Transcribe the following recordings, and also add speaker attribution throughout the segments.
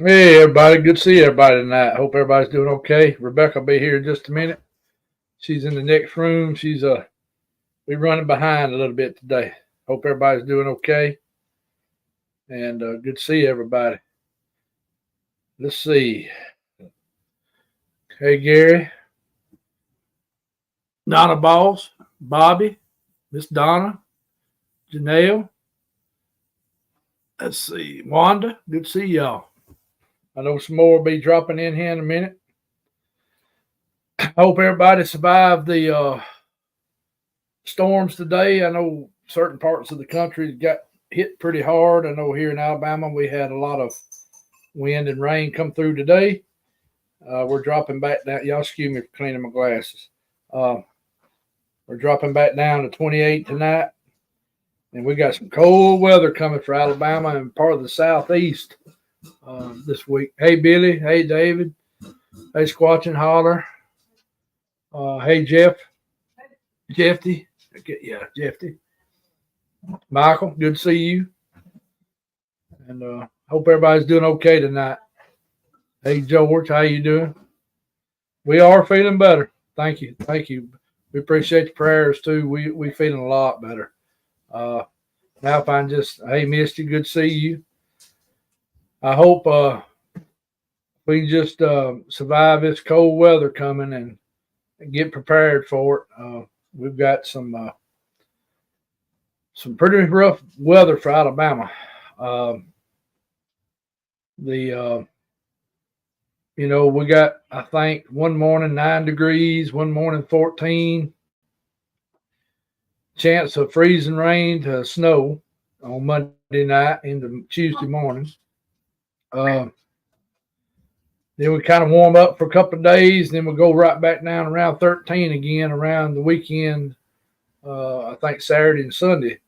Speaker 1: Hey, everybody. Good to see everybody tonight. Hope everybody's doing okay. Rebecca will be here in just a minute. She's in the next room. We're running behind a little bit today. Hope everybody's doing okay. And good to see everybody. Let's see. Hey, Gary. Donna Balls. Bobby. Miss Donna. Janelle. Let's see. Wanda. Good to see y'all. I know some more will be dropping in here in a minute. I hope everybody survived the storms today. I know certain parts of the country got hit pretty hard. I know here in Alabama we had a lot of wind and rain come through today. We're dropping back down. Y'all excuse me for cleaning my glasses. We're dropping back down to 28 tonight. And we got some cold weather coming for Alabama and part of the southeast this week. Hey, Billy. Hey, David. Hey, Squatch and Holler. Hey, Jeff. Jeffy. Yeah, Jeffy. Michael, good to see you. And hope everybody's doing okay tonight. Hey, George, how you doing? We are feeling better. Thank you. Thank you. We appreciate the prayers, too. We feeling a lot better. Now if I'm just, hey, Misty, good to see you. I hope we can just survive this cold weather coming and get prepared for it. We've got some pretty rough weather for Alabama. We got, I think, one morning 9 degrees, one morning 14. Chance of freezing rain to snow on Monday night into Tuesday morning. Then we kind of warm up for a couple of days. Then we'll go right back down around 13 again around the weekend, I think Saturday and Sunday.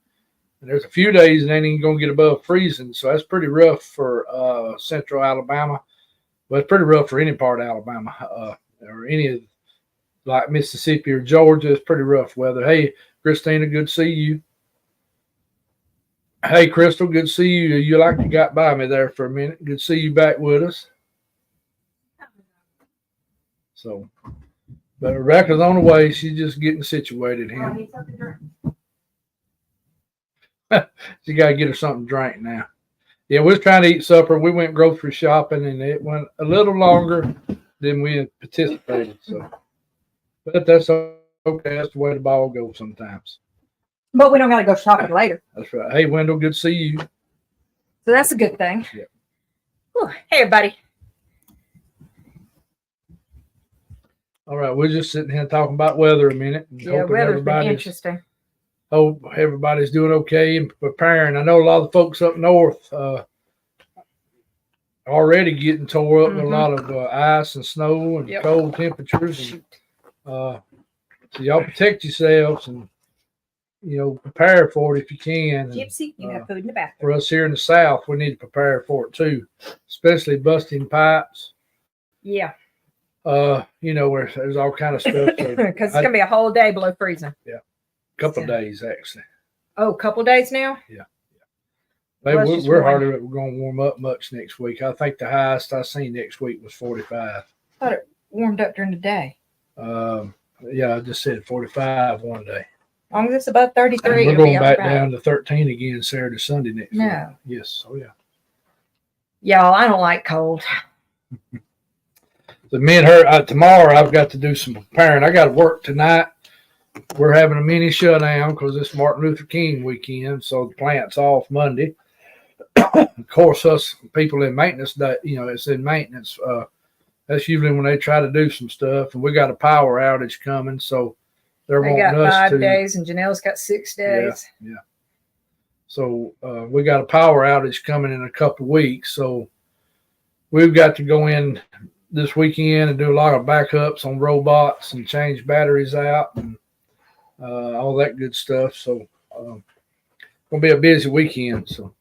Speaker 1: And there's a few days and ain't even going to get above freezing. So that's pretty rough for central Alabama. But it's pretty rough for any part of Alabama or any of like Mississippi or Georgia. It's pretty rough weather. Hey, Christina, good to see you. Hey, Crystal, good to see you. You like you got by me there for a minute. Good to see you back with us. So, but Rebecca's on the way. She's just getting situated here. She got to get her something to drink now. Yeah, we was trying to eat supper. We went grocery shopping, and it went a little longer than we had anticipated. So, but that's okay. That's the way the ball goes sometimes.
Speaker 2: But we don't got to go shopping later.
Speaker 1: That's right. Hey, Wendell, good to see you.
Speaker 2: So that's a good thing.
Speaker 1: Yeah.
Speaker 2: Whew. Hey, everybody.
Speaker 1: All right, we're just sitting here talking about weather a minite.
Speaker 2: Yeah, weather's been interesting.
Speaker 1: Hope everybody's doing okay and preparing. I know a lot of the folks up north already getting tore up with a lot of ice and snow and cold temperatures. And, so y'all protect yourselves and prepare for it if you can.
Speaker 2: Gypsy, you have food in the bathroom.
Speaker 1: For us here in the South, we need to prepare for it too, especially busting pipes.
Speaker 2: Yeah.
Speaker 1: Where there's all kind of stuff.
Speaker 2: Because it's gonna be a whole day below freezing.
Speaker 1: Yeah. Couple of days actually.
Speaker 2: Oh, a couple of days now?
Speaker 1: Yeah. Maybe we're hardly going to warm up much next week. I think the highest I seen next week was 45.
Speaker 2: I thought it warmed up during the day.
Speaker 1: Yeah, I just said 45 one day.
Speaker 2: As long as it's above 33,
Speaker 1: and we're going back down to 13 again Saturday, Sunday next week.
Speaker 2: No.
Speaker 1: Yes. Oh, yeah.
Speaker 2: Y'all, I don't like cold.
Speaker 1: So me and her, tomorrow I've got to do some preparing. I got to work tonight. We're having a mini shutdown because it's Martin Luther King weekend, so the plant's off Monday. Of course, us people in maintenance, it's in maintenance. That's usually when they try to do some stuff, and we got a power outage coming, so they're wanting us to. They got
Speaker 2: 5 days, and Janelle's got 6 days.
Speaker 1: Yeah. So we got a power outage coming in a couple of weeks, so we've got to go in this weekend and do a lot of backups on robots and change batteries out and all that good stuff. So gonna be a busy weekend. So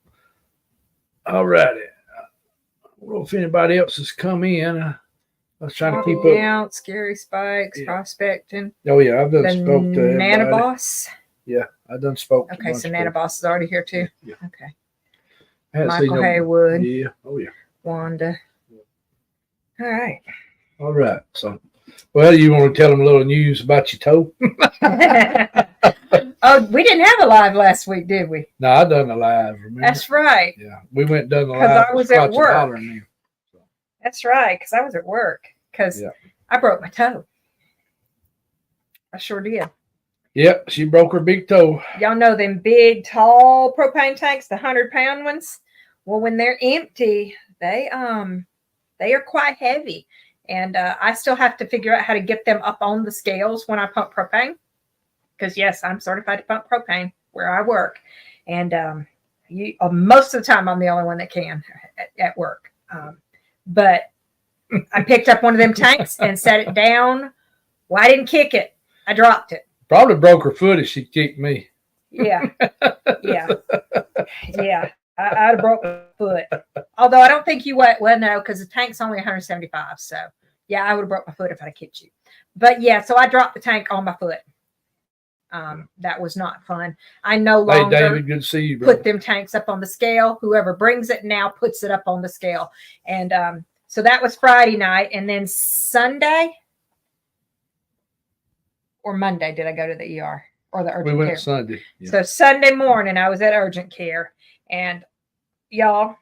Speaker 1: all righty. I don't know if anybody else has come in. I was trying to keep up.
Speaker 2: Yeah, Scary Spikes, Prospecting.
Speaker 1: Oh yeah, I've done spoke to
Speaker 2: Nana Boss.
Speaker 1: Yeah, I done spoke.
Speaker 2: Okay, so Nana Boss is already here too.
Speaker 1: Yeah.
Speaker 2: Okay. Michael Haywood.
Speaker 1: Yeah. Oh yeah.
Speaker 2: Wanda. All right.
Speaker 1: All right. So, well, you want to tell them a little news about your toe?
Speaker 2: Oh, we didn't have a live last week, did we?
Speaker 1: No, I done the live. Remember?
Speaker 2: That's right.
Speaker 1: Yeah, we went and done the
Speaker 2: 'Cause
Speaker 1: live.
Speaker 2: I was
Speaker 1: for
Speaker 2: at
Speaker 1: Scotch and
Speaker 2: work.
Speaker 1: Holler and them.
Speaker 2: That's right, because I was at work. Because
Speaker 1: Yeah.
Speaker 2: I broke my toe. I sure did.
Speaker 1: Yep, she broke her big toe.
Speaker 2: Y'all know them big, tall propane tanks, the 100-pound ones? Well, when they're empty, they are quite heavy. And I still have to figure out how to get them up on the scales when I pump propane. Because, yes, I'm certified to pump propane where I work. And most of the time, I'm the only one that can at work. But I picked up one of them tanks and set it down. Well, I didn't kick it. I dropped it.
Speaker 1: Probably broke her foot if she kicked me.
Speaker 2: Yeah. Yeah. Yeah. I'd have broke my foot. Although I don't think you would. Well, no, because the tank's only 175. So, yeah, I would have broke my foot if I'd kicked you. But, yeah, so I dropped the tank on my foot. That was not fun. I no longer
Speaker 1: Hey, David, good to see you, bro.
Speaker 2: put them tanks up on the scale. Whoever brings it now puts it up on the scale. And so that was Friday night. And then Sunday or Monday did I go to the ER or the urgent
Speaker 1: We went
Speaker 2: care?
Speaker 1: Sunday. Yeah.
Speaker 2: So Sunday morning I was at urgent care. And y'all,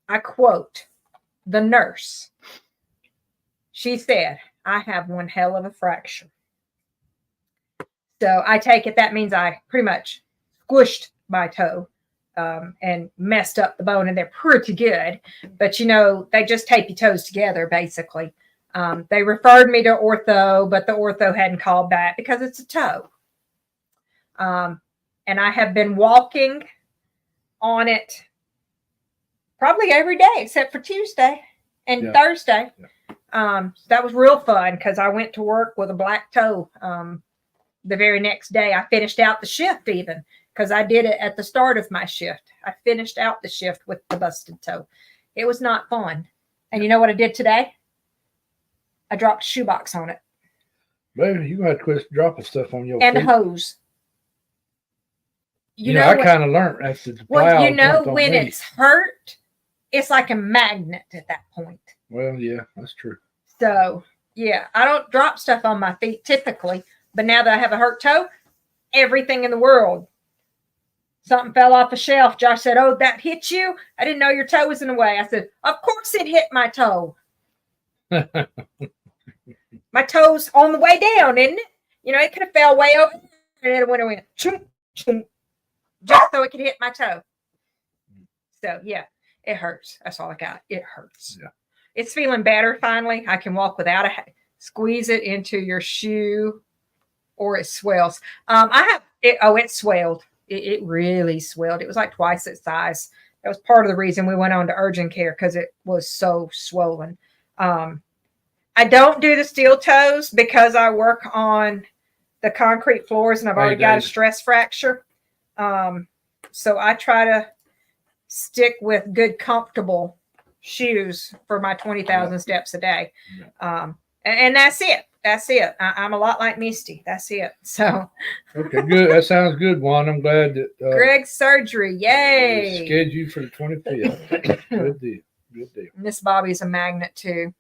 Speaker 2: I quote the nurse. She said, "I have one hell of a fracture." So I take it that means I pretty much squished my toe and messed up the bone, and they're pretty good. But, they just tape your toes together, basically. They referred me to ortho, but the ortho hadn't called back because it's a toe. And I have been walking on it probably every day except for Tuesday and Thursday. Yeah. That was real fun because I went to work with a black toe. The very next day, I finished out the shift even because I did it at the start of my shift. I finished out the shift with the busted toe. It was not fun. And you know what I did today? I dropped a shoebox on it.
Speaker 1: Baby, you're going to have to quit dropping stuff on your
Speaker 2: and
Speaker 1: feet.
Speaker 2: a hose.
Speaker 1: I kind of learned after the plow.
Speaker 2: Well, when it's hurt, it's like a magnet at that point.
Speaker 1: Well, yeah, that's true.
Speaker 2: So, yeah, I don't drop stuff on my feet typically. But now that I have a hurt toe, everything in the world. Something fell off a shelf. Josh said, "Oh, that hit you? I didn't know your toe was in the way." I said, "Of course it hit my toe." My toe's on the way down, isn't it? It could have fell way over and then it went chunk, chunk, just so it could hit my toe. So, yeah, it hurts. That's all I got. It hurts.
Speaker 1: Yeah.
Speaker 2: It's feeling better finally. I can walk without squeeze it into your shoe. Or it swells. I have it. Oh, it swelled. It really swelled. It was like twice its size. That was part of the reason we went on to urgent care because it was so swollen. I don't do the steel toes because I work on the concrete floors and I've already got a stress fracture. So I try to stick with good, comfortable shoes for my 20,000 steps a day. And that's it. That's it. I'm a lot like Misty. That's it. So.
Speaker 1: Okay, good. That sounds good, Juan. I'm glad that.
Speaker 2: Greg's surgery. Yay.
Speaker 1: Scheduled for the 25th. Good deal. Good deal.
Speaker 2: Miss Bobby's a magnet, too.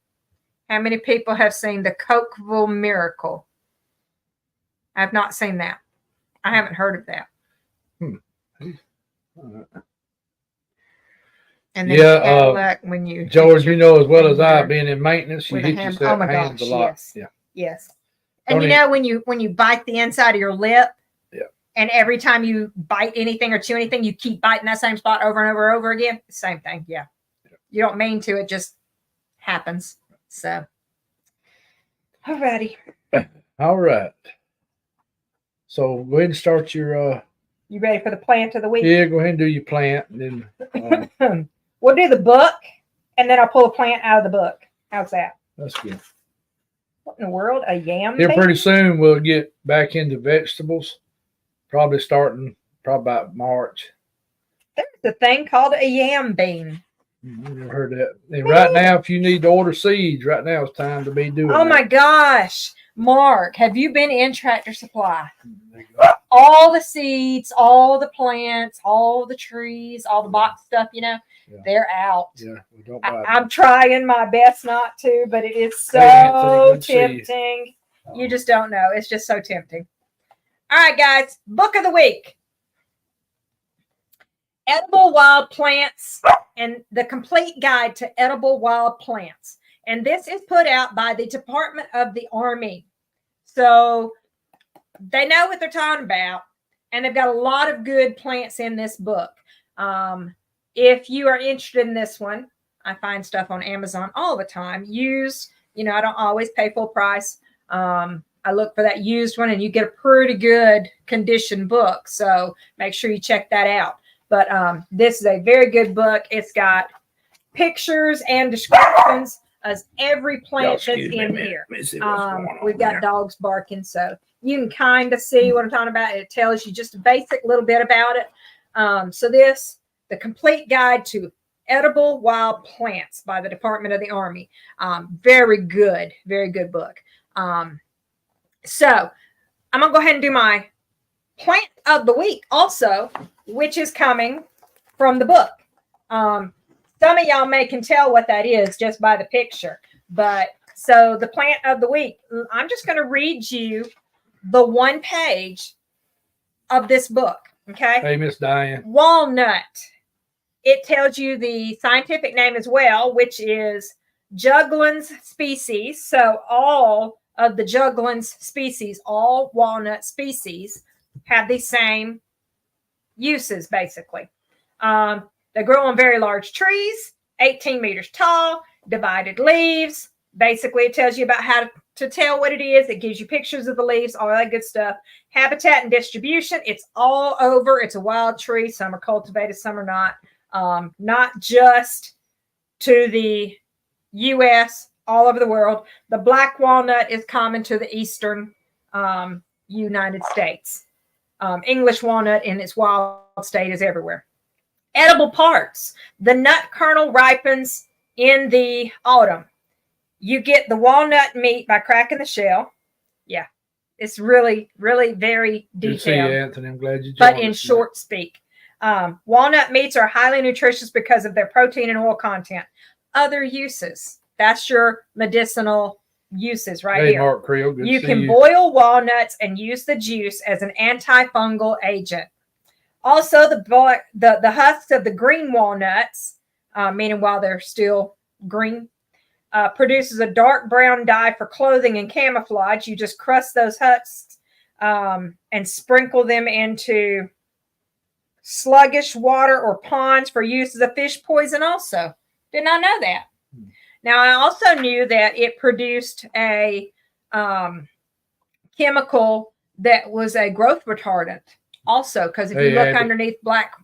Speaker 2: How many people have seen the Cokeville Miracle? I have not seen that. I haven't heard of that.
Speaker 1: All right.
Speaker 2: And then Cadillac, when you
Speaker 1: George, you know as well as I, being in maintenance, you hit yourself hands a lot.
Speaker 2: Yes. Yeah. Yes. And when you bite the inside of your lip, and every time you bite anything or chew anything, you keep biting that same spot over and over and over again. Same thing. Yeah. You don't mean to, it just happens. So alrighty.
Speaker 1: All right. So go ahead and start your
Speaker 2: you ready for the plant of the week?
Speaker 1: Yeah, go ahead and do your plant and then
Speaker 2: we'll do the book and then I'll pull a plant out of the book. How's that?
Speaker 1: That's good.
Speaker 2: What in the world? A yam?
Speaker 1: Here pretty soon we'll get back into vegetables. Probably starting about March.
Speaker 2: There's a thing called a yam bean.
Speaker 1: I've never heard that. And right now, if you need to order seeds, right now it's time to be doing
Speaker 2: Oh my gosh. Mark, have you been in Tractor Supply? all the seeds, all the plants, all the trees, all the box stuff,
Speaker 1: Yeah.
Speaker 2: they're out.
Speaker 1: Yeah, we don't buy them.
Speaker 2: I'm trying my best not to, but it is so
Speaker 1: Hey, Anthony, good to see you.
Speaker 2: tempting. You just don't know. It's just so tempting. All right, guys. Book of the week. Edible Wild Plants and the Complete Guide to Edible Wild Plants. And this is put out by the Department of the Army. So they know what they're talking about. And they've got a lot of good plants in this book. If you are interested in this one, I find stuff on Amazon all the time. Used, I don't always pay full price. I look for that used one, and you get a pretty good condition book. So make sure you check that out. But this is a very good book. It's got pictures and descriptions of every plant that's in here. We've got dogs barking, so you can kind of see what I'm talking about. It tells you just a basic little bit about it. So this, The Complete Guide to Edible Wild Plants by the Department of the Army. Very good book. So I'm going to go ahead and do my plant of the week also, which is coming from the book. Some of y'all can tell what that is just by the picture. But so the plant of the week, I'm just going to read you the one page of this book. Okay.
Speaker 1: Hey, Miss Diane.
Speaker 2: Walnut. It tells you the scientific name as well, which is Juglans species. So all of the Juglans species, all walnut species, have the same uses, basically. They grow on very large trees, 18 meters tall, divided leaves. Basically, it tells you about how to tell what it is. It gives you pictures of the leaves, all that good stuff. Habitat and distribution. It's all over. It's a wild tree. Some are cultivated, some are not. Not just to the U.S., all over the world. The black walnut is common to the eastern United States. English walnut in its wild state is everywhere. Edible parts. The nut kernel ripens in the autumn. You get the walnut meat by cracking the shell. Yeah, it's really, really very detailed.
Speaker 1: Good to see you, Anthony. I'm glad you joined
Speaker 2: But in
Speaker 1: us,
Speaker 2: short speak. Walnut meats are highly nutritious because of their protein and oil content. Other uses. That's your medicinal uses right here.
Speaker 1: Mark Creel, good
Speaker 2: You
Speaker 1: to see
Speaker 2: can
Speaker 1: you.
Speaker 2: boil walnuts and use the juice as an antifungal agent. Also, the husks of the green walnuts, meaning while they're still green, produces a dark brown dye for clothing and camouflage. You just crust those husks and sprinkle them into sluggish water or ponds for use as a fish poison also. Did not know that. Now, I also knew that it produced a chemical that was a growth retardant also, because if you look underneath black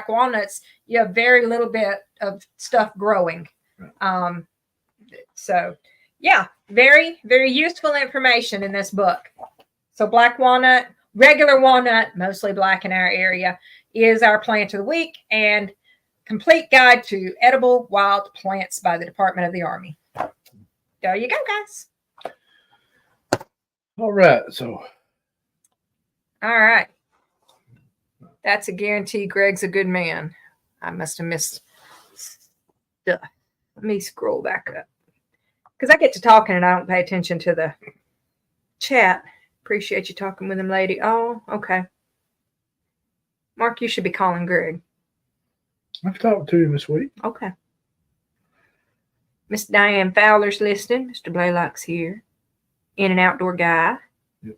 Speaker 2: walnuts, you have very little bit of stuff growing. So, yeah, very, very useful information in this book. So black walnut, regular walnut, mostly black in our area, is our plant of the week, and Complete Guide to Edible Wild Plants by the Department of the Army. There you go, guys.
Speaker 1: All right. So.
Speaker 2: All right. That's a guarantee Greg's a good man. I must have missed stuff. Let me scroll back up. Because I get to talking and I don't pay attention to the chat. Appreciate you talking with him, lady. Oh, okay. Mark, you should be calling Greg.
Speaker 1: I've talked to him this week.
Speaker 2: Okay. Miss Diane Fowler's listening. Mr. Blaylock's here. In and outdoor guy.
Speaker 1: Yep.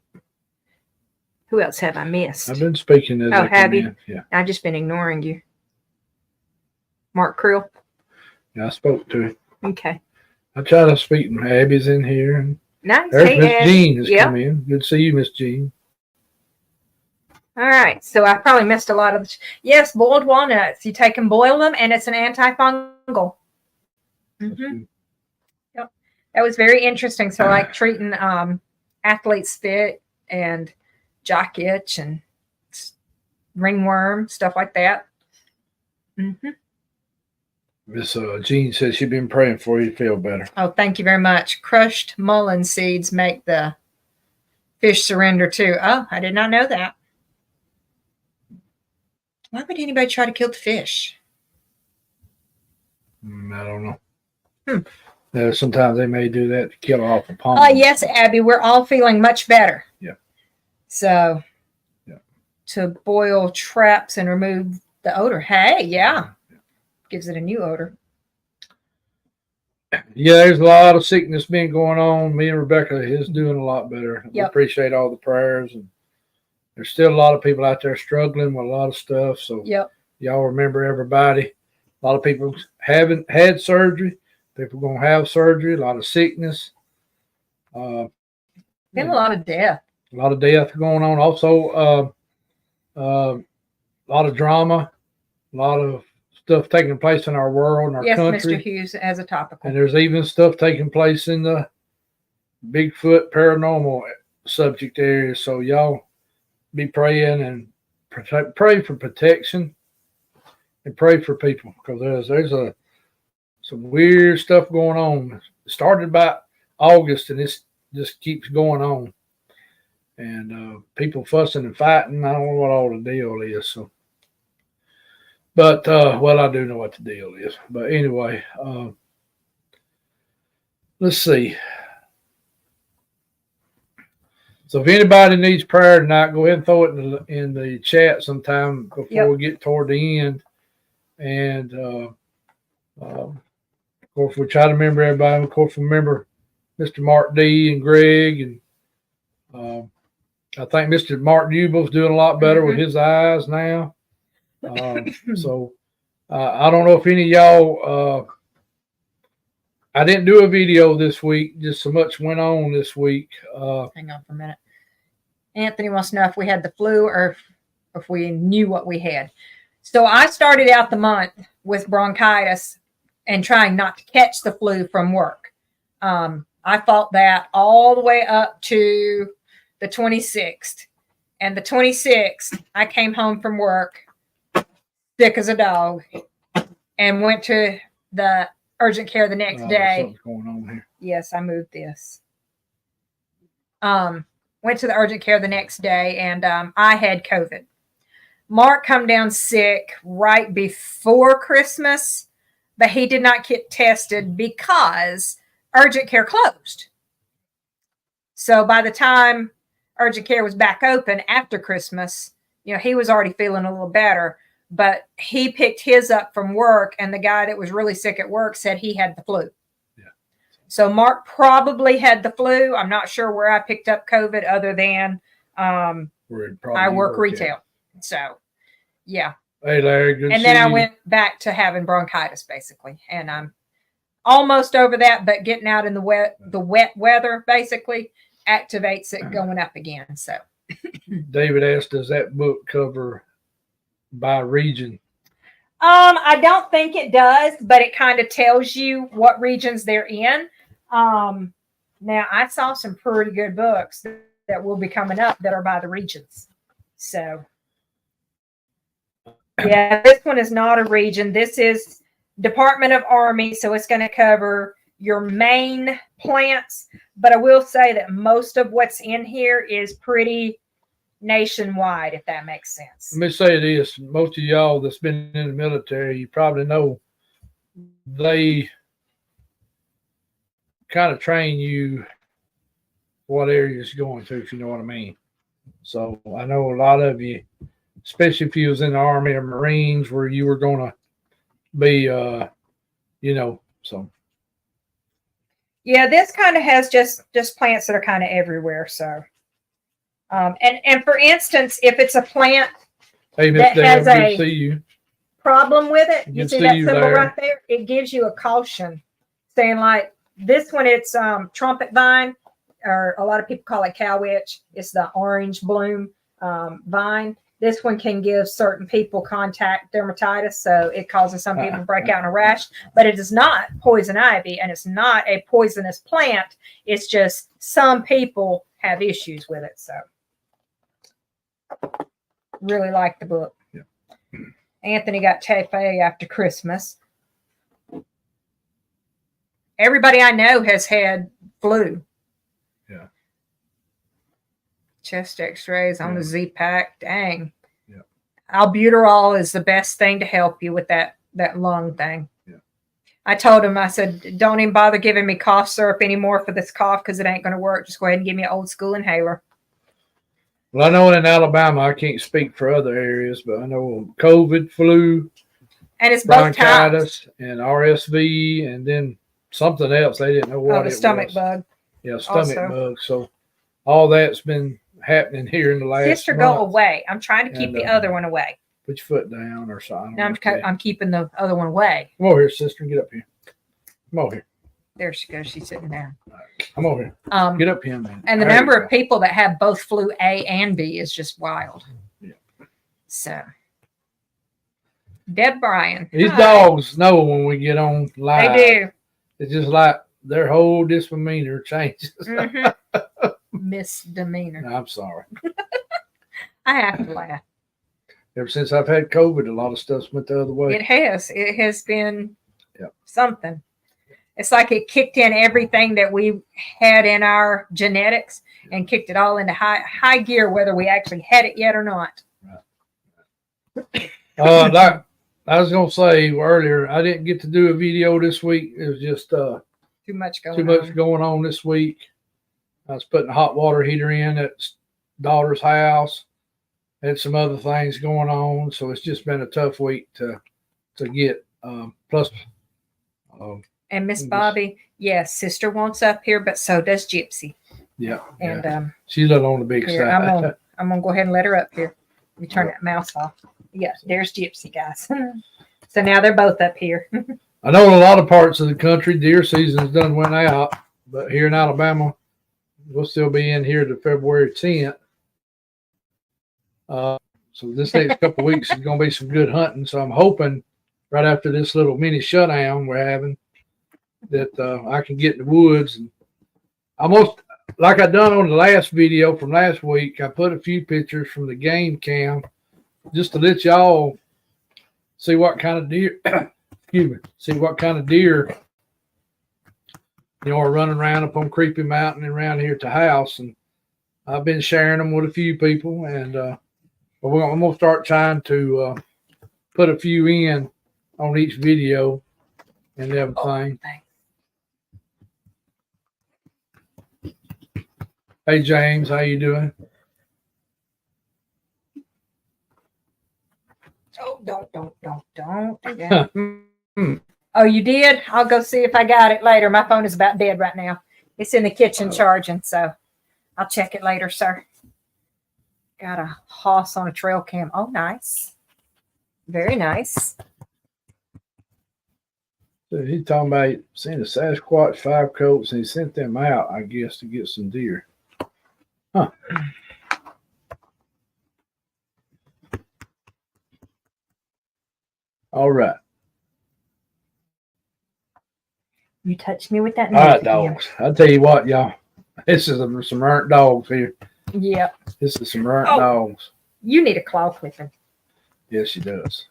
Speaker 2: Who else have I missed?
Speaker 1: I've been speaking as
Speaker 2: Oh, have you?
Speaker 1: In. Yeah.
Speaker 2: I've just been ignoring you. Mark Creel.
Speaker 1: Yeah, I spoke to him.
Speaker 2: Okay.
Speaker 1: I try to speak to him. Abby's in here. And
Speaker 2: nice.
Speaker 1: there's
Speaker 2: Hey,
Speaker 1: Miss Jean has
Speaker 2: yep.
Speaker 1: come in. Good to see you, Miss Jean.
Speaker 2: All right. So I probably missed a lot of the yes, boiled walnuts. You take and boil them, and it's an antifungal. Mm-hmm. Yep. That was very interesting. So like treating athlete's foot and jock itch and ringworm, stuff like that. Mm-hmm.
Speaker 1: Miss Jean said she'd been praying for you to feel better.
Speaker 2: Oh, thank you very much. Crushed mullein seeds make the fish surrender too. Oh, I did not know that. Why would anybody try to kill the fish?
Speaker 1: I don't know. Sometimes they may do that to kill off a pond.
Speaker 2: Oh, yes, Abby, we're all feeling much better.
Speaker 1: Yeah.
Speaker 2: So,
Speaker 1: yeah.
Speaker 2: To boil traps and remove the odor. Hey, yeah. Gives it a new odor.
Speaker 1: Yeah, there's a lot of sickness been going on. Me and Rebecca is doing a lot better. We appreciate all the prayers, and there's still a lot of people out there struggling with a lot of stuff. So y'all remember everybody. A lot of people haven't had surgery. People going to have surgery. A lot of sickness.
Speaker 2: Been a lot of death.
Speaker 1: A lot of death going on. Also, a lot of drama. A lot of stuff taking place in our world and our country.
Speaker 2: Yes, Mr. Hughes has a topical.
Speaker 1: And there's even stuff taking place in the Bigfoot paranormal subject area. So y'all be praying and pray for protection and pray for people, because there's some weird stuff going on. It started about August and this just keeps going on. And people fussing and fighting. I don't know what all the deal is. So. But, well, I do know what the deal is. But anyway, let's see. So if anybody needs prayer tonight, go ahead and throw it in the chat sometime before we get toward the end. And, of course, we try to remember everybody. Of course, remember Mr. Mark D. and Greg. And I think Mr. Mark Newble's doing a lot better with his eyes now. So I don't know if any of y'all, I didn't do a video this week. Just so much went on this week.
Speaker 2: Hang on for a minute. Anthony wants to know if we had the flu or if we knew what we had. So I started out the month with bronchitis and trying not to catch the flu from work. I fought that all the way up to the 26th. And the 26th, I came home from work sick as a dog and went to the urgent care the next day.
Speaker 1: Something's going on here.
Speaker 2: Yes, I moved this. Went to the urgent care the next day, and I had COVID. Mark come down sick right before Christmas, but he did not get tested because urgent care closed. So by the time urgent care was back open after Christmas, he was already feeling a little better. But he picked his up from work, and the guy that was really sick at work said he had the flu.
Speaker 1: Yeah.
Speaker 2: So Mark probably had the flu. I'm not sure where I picked up COVID other than I work retail. So, yeah.
Speaker 1: Hey, Larry, good to see you.
Speaker 2: And then I went back to having bronchitis, basically. And I'm almost over that, but getting out in the wet weather, basically, activates it going up again. So
Speaker 1: David asked, does that book cover by region?
Speaker 2: I don't think it does, but it kind of tells you what regions they're in. Now I saw some pretty good books that will be coming up that are by the regions. So yeah, this one is not a region. This is Department of Army, so it's going to cover your main plants. But I will say that most of what's in here is pretty nationwide, if that makes sense.
Speaker 1: Let me say this. Most of y'all that's been in the military, you probably know they kind of train you what areas you're going to, if you know what I mean. So I know a lot of you, especially if you was in the Army or Marines, where you were going to be, so.
Speaker 2: Yeah, this kind of has just plants that are kind of everywhere. So, and for instance, if it's a plant that has a problem with it, you see that symbol right there? It gives you a caution saying like this one, it's trumpet vine, or a lot of people call it cow witch. It's the orange bloom vine. This one can give certain people contact dermatitis, so it causes some people to break out in a rash, but it is not poison ivy, and it's not a poisonous plant. It's just some people have issues with it. So really like the book.
Speaker 1: Yeah.
Speaker 2: Anthony got typhoid after Christmas. Everybody I know has had flu.
Speaker 1: Yeah.
Speaker 2: Chest x-rays on the Z-Pack. Dang.
Speaker 1: Yeah.
Speaker 2: albuterol is the best thing to help you with that lung thing.
Speaker 1: Yeah.
Speaker 2: I told him, I said, don't even bother giving me cough syrup anymore for this cough because it ain't going to work. Just go ahead and give me an old school inhaler.
Speaker 1: Well, I know in Alabama, I can't speak for other areas, but I know COVID, flu,
Speaker 2: And it's both times.
Speaker 1: bronchitis, and RSV, and then something else. They didn't know what
Speaker 2: the
Speaker 1: it
Speaker 2: stomach
Speaker 1: was.
Speaker 2: bug.
Speaker 1: Yeah, stomach
Speaker 2: also.
Speaker 1: bug. So all that's been happening here in the last
Speaker 2: Sister,
Speaker 1: month.
Speaker 2: go away. I'm trying to keep the other one away.
Speaker 1: Put your foot down or something.
Speaker 2: No, I'm keeping the other one away.
Speaker 1: Come over here, sister. Get up here. Come over here.
Speaker 2: There she goes. She's sitting down.
Speaker 1: Come over here. Get up here, man.
Speaker 2: And the number of people that have both flu A and B is just wild.
Speaker 1: Yeah.
Speaker 2: So, Deb Bryan.
Speaker 1: These dogs know when we get on live.
Speaker 2: They do.
Speaker 1: It's just like their whole demeanor changes.
Speaker 2: Mm-hmm. Misdemeanor.
Speaker 1: No, I'm sorry.
Speaker 2: I have to laugh.
Speaker 1: Ever since I've had COVID, a lot of stuff's went the other way.
Speaker 2: It has. It has been something. It's like it kicked in everything that we had in our genetics and kicked it all into high gear, whether we actually had it yet or not.
Speaker 1: Right. Like I was gonna say earlier, I didn't get to do a video this week. It was just
Speaker 2: too much going
Speaker 1: on this week. I was putting a hot water heater in at daughter's house. Had some other things going on, so it's just been a tough week to get. Plus.
Speaker 2: And Miss Bobby, yes, sister wants up here, but so does Gypsy.
Speaker 1: Yeah.
Speaker 2: And
Speaker 1: she's a little on the big
Speaker 2: here,
Speaker 1: side.
Speaker 2: I'm gonna go ahead and let her up here. Let me turn that mouse off. Yeah, there's Gypsy, guys. So now they're both up here.
Speaker 1: I know in a lot of parts of the country, deer season's done went out, but here in Alabama, we'll still be in here to February 10th. So this next couple of weeks is going to be some good hunting. So I'm hoping right after this little mini shutdown we're having that I can get in the woods and almost like I done on the last video from last week. I put a few pictures from the game cam just to let y'all see what kind of deer, see what kind of deer, are running around up on Creepy Mountain and around here at the house. And I've been sharing them with a few people, and I'm going to start trying to put a few in on each video and everything. Hey, James, how you doing?
Speaker 2: Oh, don't do that. Oh, you did? I'll go see if I got it later. My phone is about dead right now. It's in the kitchen charging, so I'll check it later, sir. Got a hoss on a trail cam. Oh, nice. Very nice.
Speaker 1: So he's talking about seeing the Sasquatch 5 coats, and he sent them out, I guess, to get some deer. Huh. All right.
Speaker 2: You touched me with that.
Speaker 1: All right, dogs. I'll tell you what, y'all. This is some burnt dogs here.
Speaker 2: Yep.
Speaker 1: This is some burnt dogs.
Speaker 2: You need a claw clipping.
Speaker 1: Yes, she does.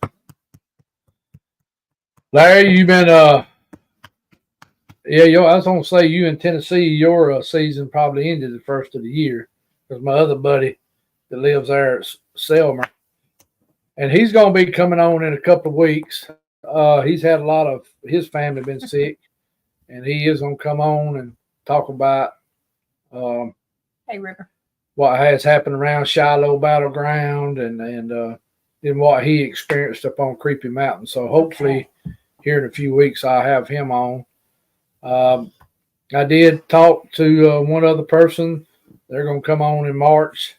Speaker 1: Larry, you've been I was gonna say you in Tennessee, your season probably ended the first of the year, because my other buddy that lives there at Selmer, and he's gonna be coming on in a couple of weeks. He's had a lot of his family been sick, and he is gonna come on and talk about
Speaker 2: Hey, River,
Speaker 1: what has happened around Shiloh Battleground and what he experienced up on Creepy Mountain. So hopefully here in a few weeks I'll have him on. I did talk to one other person. They're going to come on in March.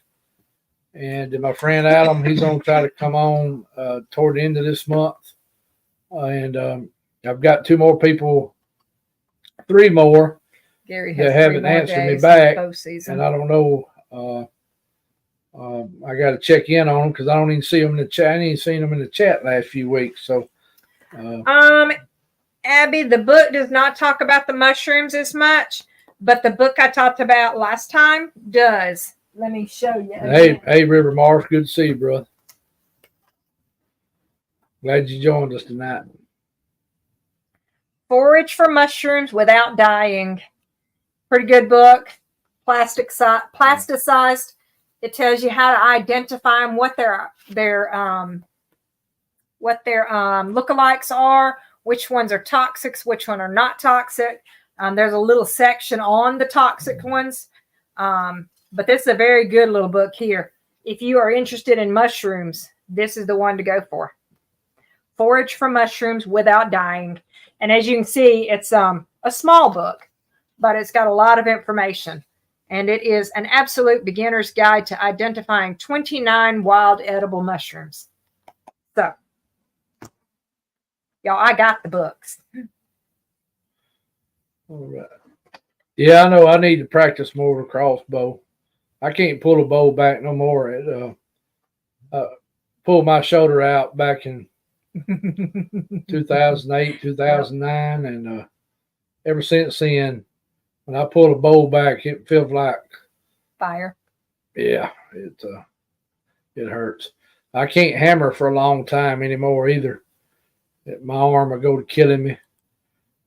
Speaker 1: And my friend Adam, he's going to try to come on toward the end of this month. And I've got three more
Speaker 2: Gary
Speaker 1: that haven't answered me back. And I don't know. I got to check in on them because I don't even see them in the chat. I ain't even seen them in the chat last few weeks. So,
Speaker 2: Abby, the book does not talk about the mushrooms as much, but the book I talked about last time does. Let me show you.
Speaker 1: Hey, River Mars, good to see you, brother. Glad you joined us tonight.
Speaker 2: Forage for Mushrooms Without Dying. Pretty good book. Plasticized. It tells you how to identify them, what their lookalikes are, which ones are toxic, which one are not toxic. There's a little section on the toxic ones. But this is a very good little book here. If you are interested in mushrooms, this is the one to go for. Forage for mushrooms without dying. And as you can see, it's a small book, but it's got a lot of information. And it is an absolute beginner's guide to identifying 29 wild edible mushrooms. So, y'all, I got the books.
Speaker 1: All right. Yeah, I know I need to practice more with a crossbow. I can't pull a bow back no more. It pulled my shoulder out back in 2008, 2009, and ever since then, when I pull a bow back, it feels like
Speaker 2: fire.
Speaker 1: Yeah, it hurts. I can't hammer for a long time anymore either. My arm will go to killing me.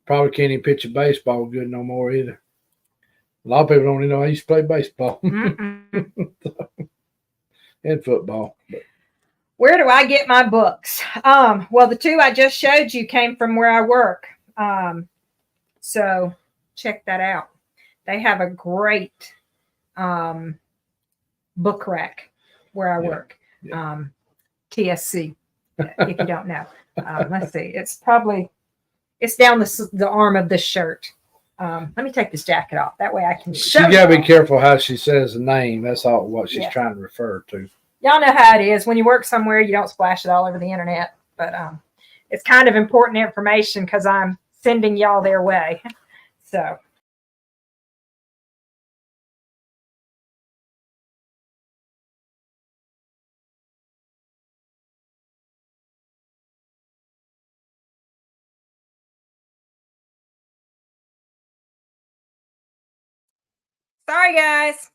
Speaker 1: Probably can't even pitch a baseball good no more either. A lot of people don't even know I used to play baseball and football. But.
Speaker 2: Where do I get my books? Well, the two I just showed you came from where I work. So check that out. They have a great book rack where I work.
Speaker 1: Yeah.
Speaker 2: TSC, if you don't know. Let's see. It's down the arm of this shirt. Let me take this jacket off. That way I can show
Speaker 1: you. Gotta be careful how she says the name. That's all what she's trying to refer to.
Speaker 2: Y'all know how it is. When you work somewhere, you don't splash it all over the internet. But it's kind of important information because I'm sending y'all their way. So. Sorry, guys.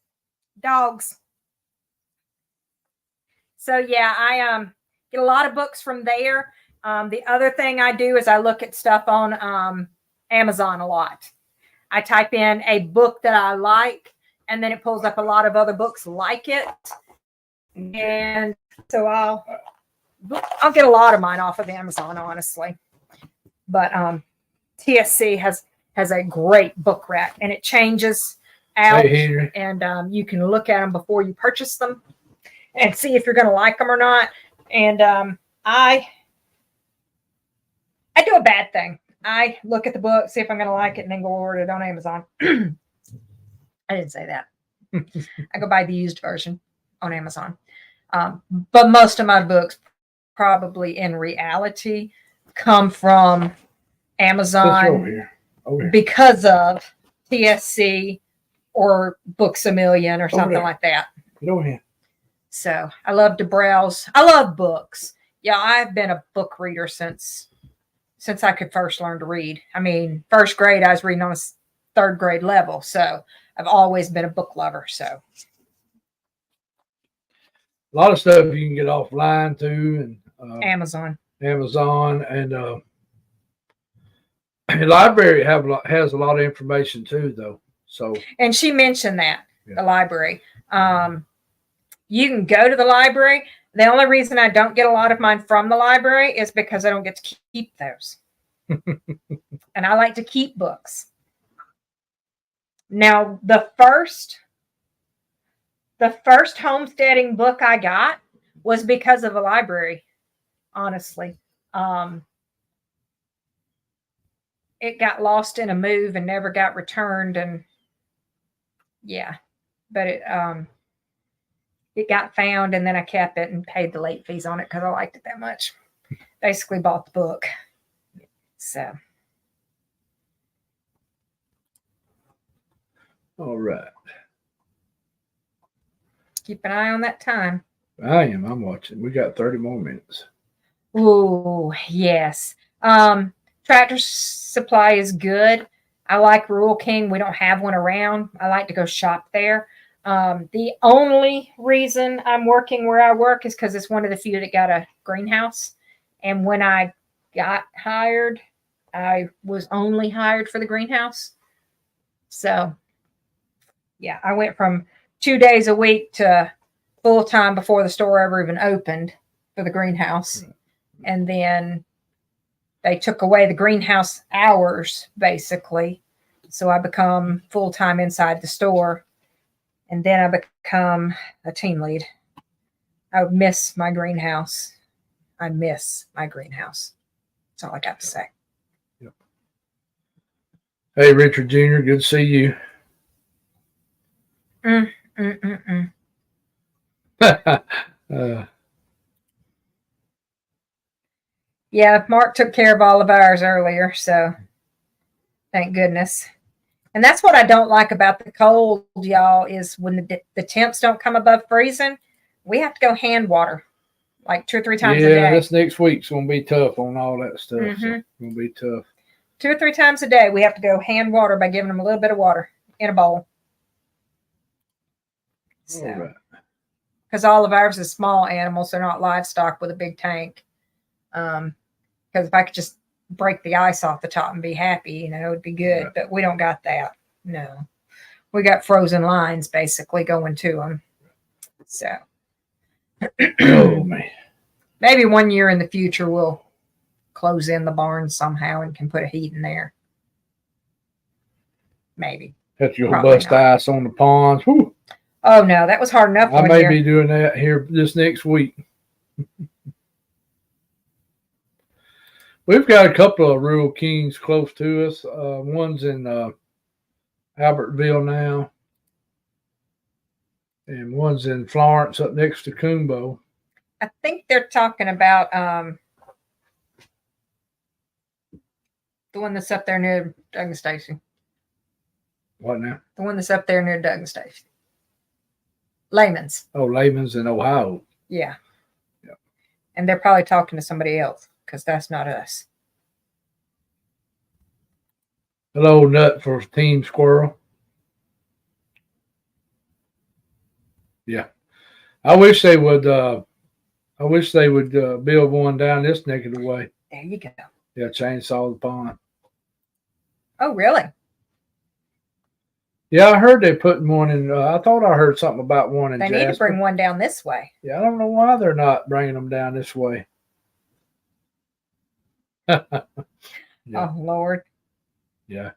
Speaker 2: Dogs. So yeah, I get a lot of books from there. The other thing I do is I look at stuff on Amazon a lot. I type in a book that I like, and then it pulls up a lot of other books like it. And so I'll get a lot of mine off of Amazon, honestly. But TSC has a great book rack, and it changes out, and you can look at them before you purchase them and see if you're going to like them or not. And I do a bad thing. I look at the book, see if I'm going to like it, and then go order it on Amazon. I didn't say that. I go buy the used version on Amazon. But most of my books, probably in reality, come from Amazon over here. Because of TSC or Books a Million or something like that.
Speaker 1: Get over here.
Speaker 2: So I love to browse. I love books. Yeah, I've been a book reader since I could first learn to read. I mean, first grade, I was reading on a third grade level. So I've always been a book lover. So
Speaker 1: a lot of stuff you can get offline too, and
Speaker 2: Amazon,
Speaker 1: and the library has a lot of information too, though. So,
Speaker 2: and she mentioned that the library. You can go to the library. The only reason I don't get a lot of mine from the library is because I don't get to keep those. And I like to keep books. Now, the first homesteading book I got was because of a library, honestly. It got lost in a move and never got returned, and but it got found, and then I kept it and paid the late fees on it because I liked it that much. Basically bought the book. So.
Speaker 1: All right.
Speaker 2: Keep an eye on that time.
Speaker 1: I am. I'm watching. We got 30 more minutes.
Speaker 2: Oh, yes. Tractor Supply is good. I like Rural King. We don't have one around. I like to go shop there. The only reason I'm working where I work is because it's one of the few that got a greenhouse. And when I got hired, I was only hired for the greenhouse. So, yeah, I went from 2 days a week to full time before the store ever even opened for the greenhouse. And then they took away the greenhouse hours, basically. So I become full time inside the store. And then I become a team lead. I would miss my greenhouse. I miss my greenhouse. That's all I got to say.
Speaker 1: Yep. Hey, Richard Jr., good to see you.
Speaker 2: Yeah, Mark took care of all of ours earlier, so thank goodness. And that's what I don't like about the cold, y'all, is when the temps don't come above freezing, we have to go hand water like 2 or 3 times a day.
Speaker 1: Yeah, this next week's going to be tough on all that stuff. So it's going to be tough.
Speaker 2: 2 or 3 times a day, we have to go hand water by giving them a little bit of water in a bowl. So,
Speaker 1: all right.
Speaker 2: Because all of ours is small animals, they're not livestock with a big tank. Because if I could just break the ice off the top and be happy, it would be good. Right. But we don't got that. No, we got frozen lines basically going to them. So,
Speaker 1: oh man,
Speaker 2: maybe one year in the future we'll close in the barn somehow and can put a heat in there. Maybe.
Speaker 1: Have you bust ice on the ponds? Whew.
Speaker 2: Oh no, that was hard enough.
Speaker 1: I may be doing that here this next week. We've got a couple of Rural Kings close to us. One's in Albertville now, and one's in Florence up next to Coombo.
Speaker 2: I think they're talking about the one that's up there near Duggan Station.
Speaker 1: What now?
Speaker 2: The one that's up there near Duggan Station. Layman's.
Speaker 1: Oh, Layman's in Ohio.
Speaker 2: Yeah.
Speaker 1: Yep.
Speaker 2: And they're probably talking to somebody else because that's not us.
Speaker 1: Hello, Nut for Team Squirrel. Yeah. I wish they would build one down this neck of the way.
Speaker 2: There you go.
Speaker 1: Yeah, chainsaw the pond.
Speaker 2: Oh, really?
Speaker 1: Yeah, I heard they putting one in. I thought I heard something about one in Jasper.
Speaker 2: They need to bring one down this way.
Speaker 1: Yeah, I don't know why they're not bringing them down this way.
Speaker 2: Yeah. Oh, Lord.
Speaker 1: Yeah.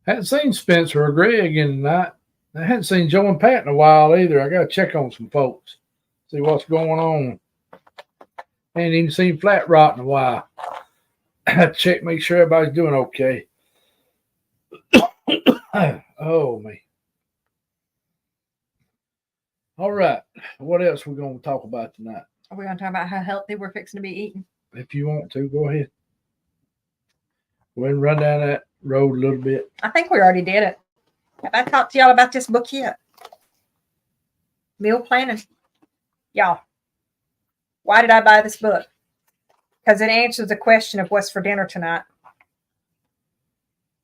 Speaker 1: Hadn't seen Spencer or Greg in that. I hadn't seen Joe and Pat in a while either. I got to check on some folks, see what's going on. Ain't even seen Flat Rot in a while. Check, make sure everybody's doing okay. Oh, man. All right. What else are we going to talk about tonight?
Speaker 2: Are we going to talk about how healthy we're fixing to be eating?
Speaker 1: If you want to, go ahead. Go ahead and run down that road a little bit.
Speaker 2: I think we already did it. Have I talked to y'all about this book yet? Meal planning. Y'all, why did I buy this book? Because it answers the question of what's for dinner tonight.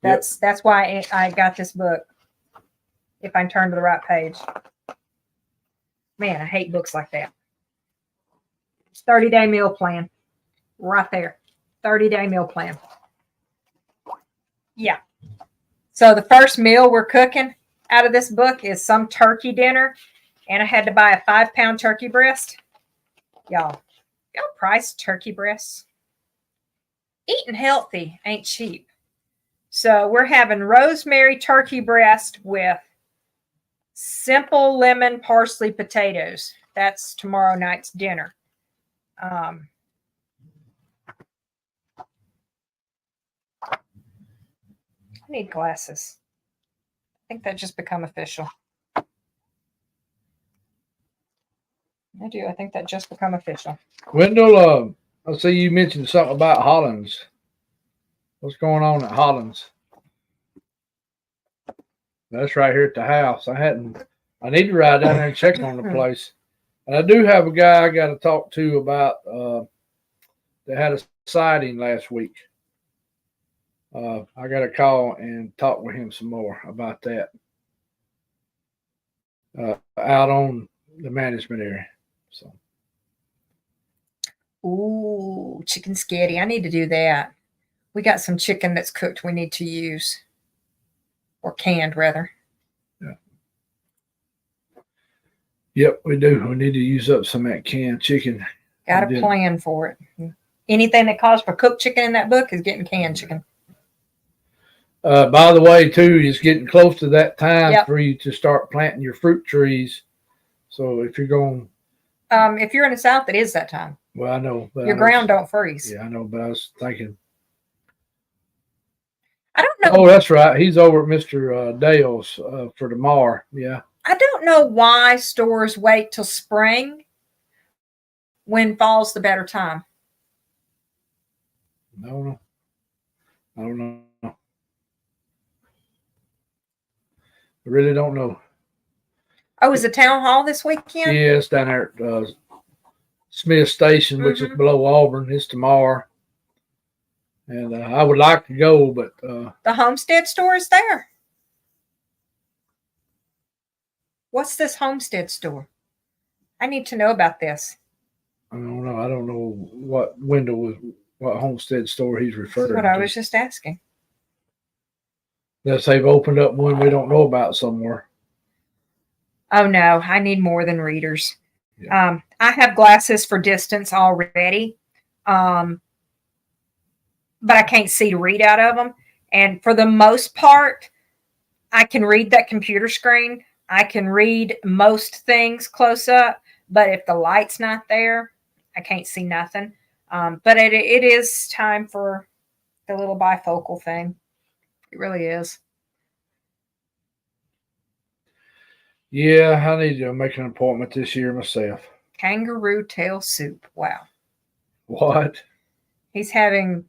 Speaker 2: That's why I got this book. If I turn to the right page. Man, I hate books like that. It's 30-day meal plan. Right there. 30-day meal plan. Yeah. So the first meal we're cooking out of this book is some turkey dinner. And I had to buy a 5-pound turkey breast. Y'all price turkey breasts. Eating healthy ain't cheap. So we're having rosemary turkey breast with simple lemon parsley potatoes. That's tomorrow night's dinner. I need glasses. I think that just become official. I do. I think that just become official.
Speaker 1: Wendell, I see you mentioned something about Hollins. What's going on at Hollins? That's right here at the house. I need to ride down there and check on the place. And I do have a guy I got to talk to about that had a sighting last week. I got to call and talk with him some more about that. Out on the management area. So.
Speaker 2: Ooh, chicken sketty. I need to do that. We got some chicken that's cooked we need to use. Or canned, rather.
Speaker 1: Yep, we do. We need to use up some of that canned chicken.
Speaker 2: Got a plan for it. Anything that calls for cooked chicken in that book is getting canned chicken.
Speaker 1: By the way, too, it's getting close to that time
Speaker 2: Yep.
Speaker 1: for you to start planting your fruit trees. So if you're going,
Speaker 2: if you're in the South, it is that time.
Speaker 1: well, I know, but
Speaker 2: Your ground don't freeze.
Speaker 1: Yeah, I know, but I was thinking.
Speaker 2: I don't know.
Speaker 1: Oh, that's right. He's over at Mr. Dale's for tomorrow. Yeah.
Speaker 2: I don't know why stores wait till spring when fall's the better time.
Speaker 1: I don't know. I don't know. I really don't know.
Speaker 2: Oh, is the town hall this weekend?
Speaker 1: Yeah, it's down there at Smith Station, which is below Auburn. It's tomorrow. And I would like to go, but
Speaker 2: the Homestead store is there. What's this Homestead store? I need to know about this.
Speaker 1: I don't know. I don't know what Homestead store he's referring to.
Speaker 2: That's what I was just asking.
Speaker 1: Unless they've opened up one we don't know about somewhere.
Speaker 2: Oh, no. I need more than readers.
Speaker 1: Yeah.
Speaker 2: I have glasses for distance already, but I can't see to read out of them. And for the most part, I can read that computer screen. I can read most things close up, but if the light's not there, I can't see nothing. But it is time for the little bifocal thing. It really is.
Speaker 1: Yeah, I need to make an appointment this year myself.
Speaker 2: Kangaroo tail soup. Wow.
Speaker 1: What?
Speaker 2: He's having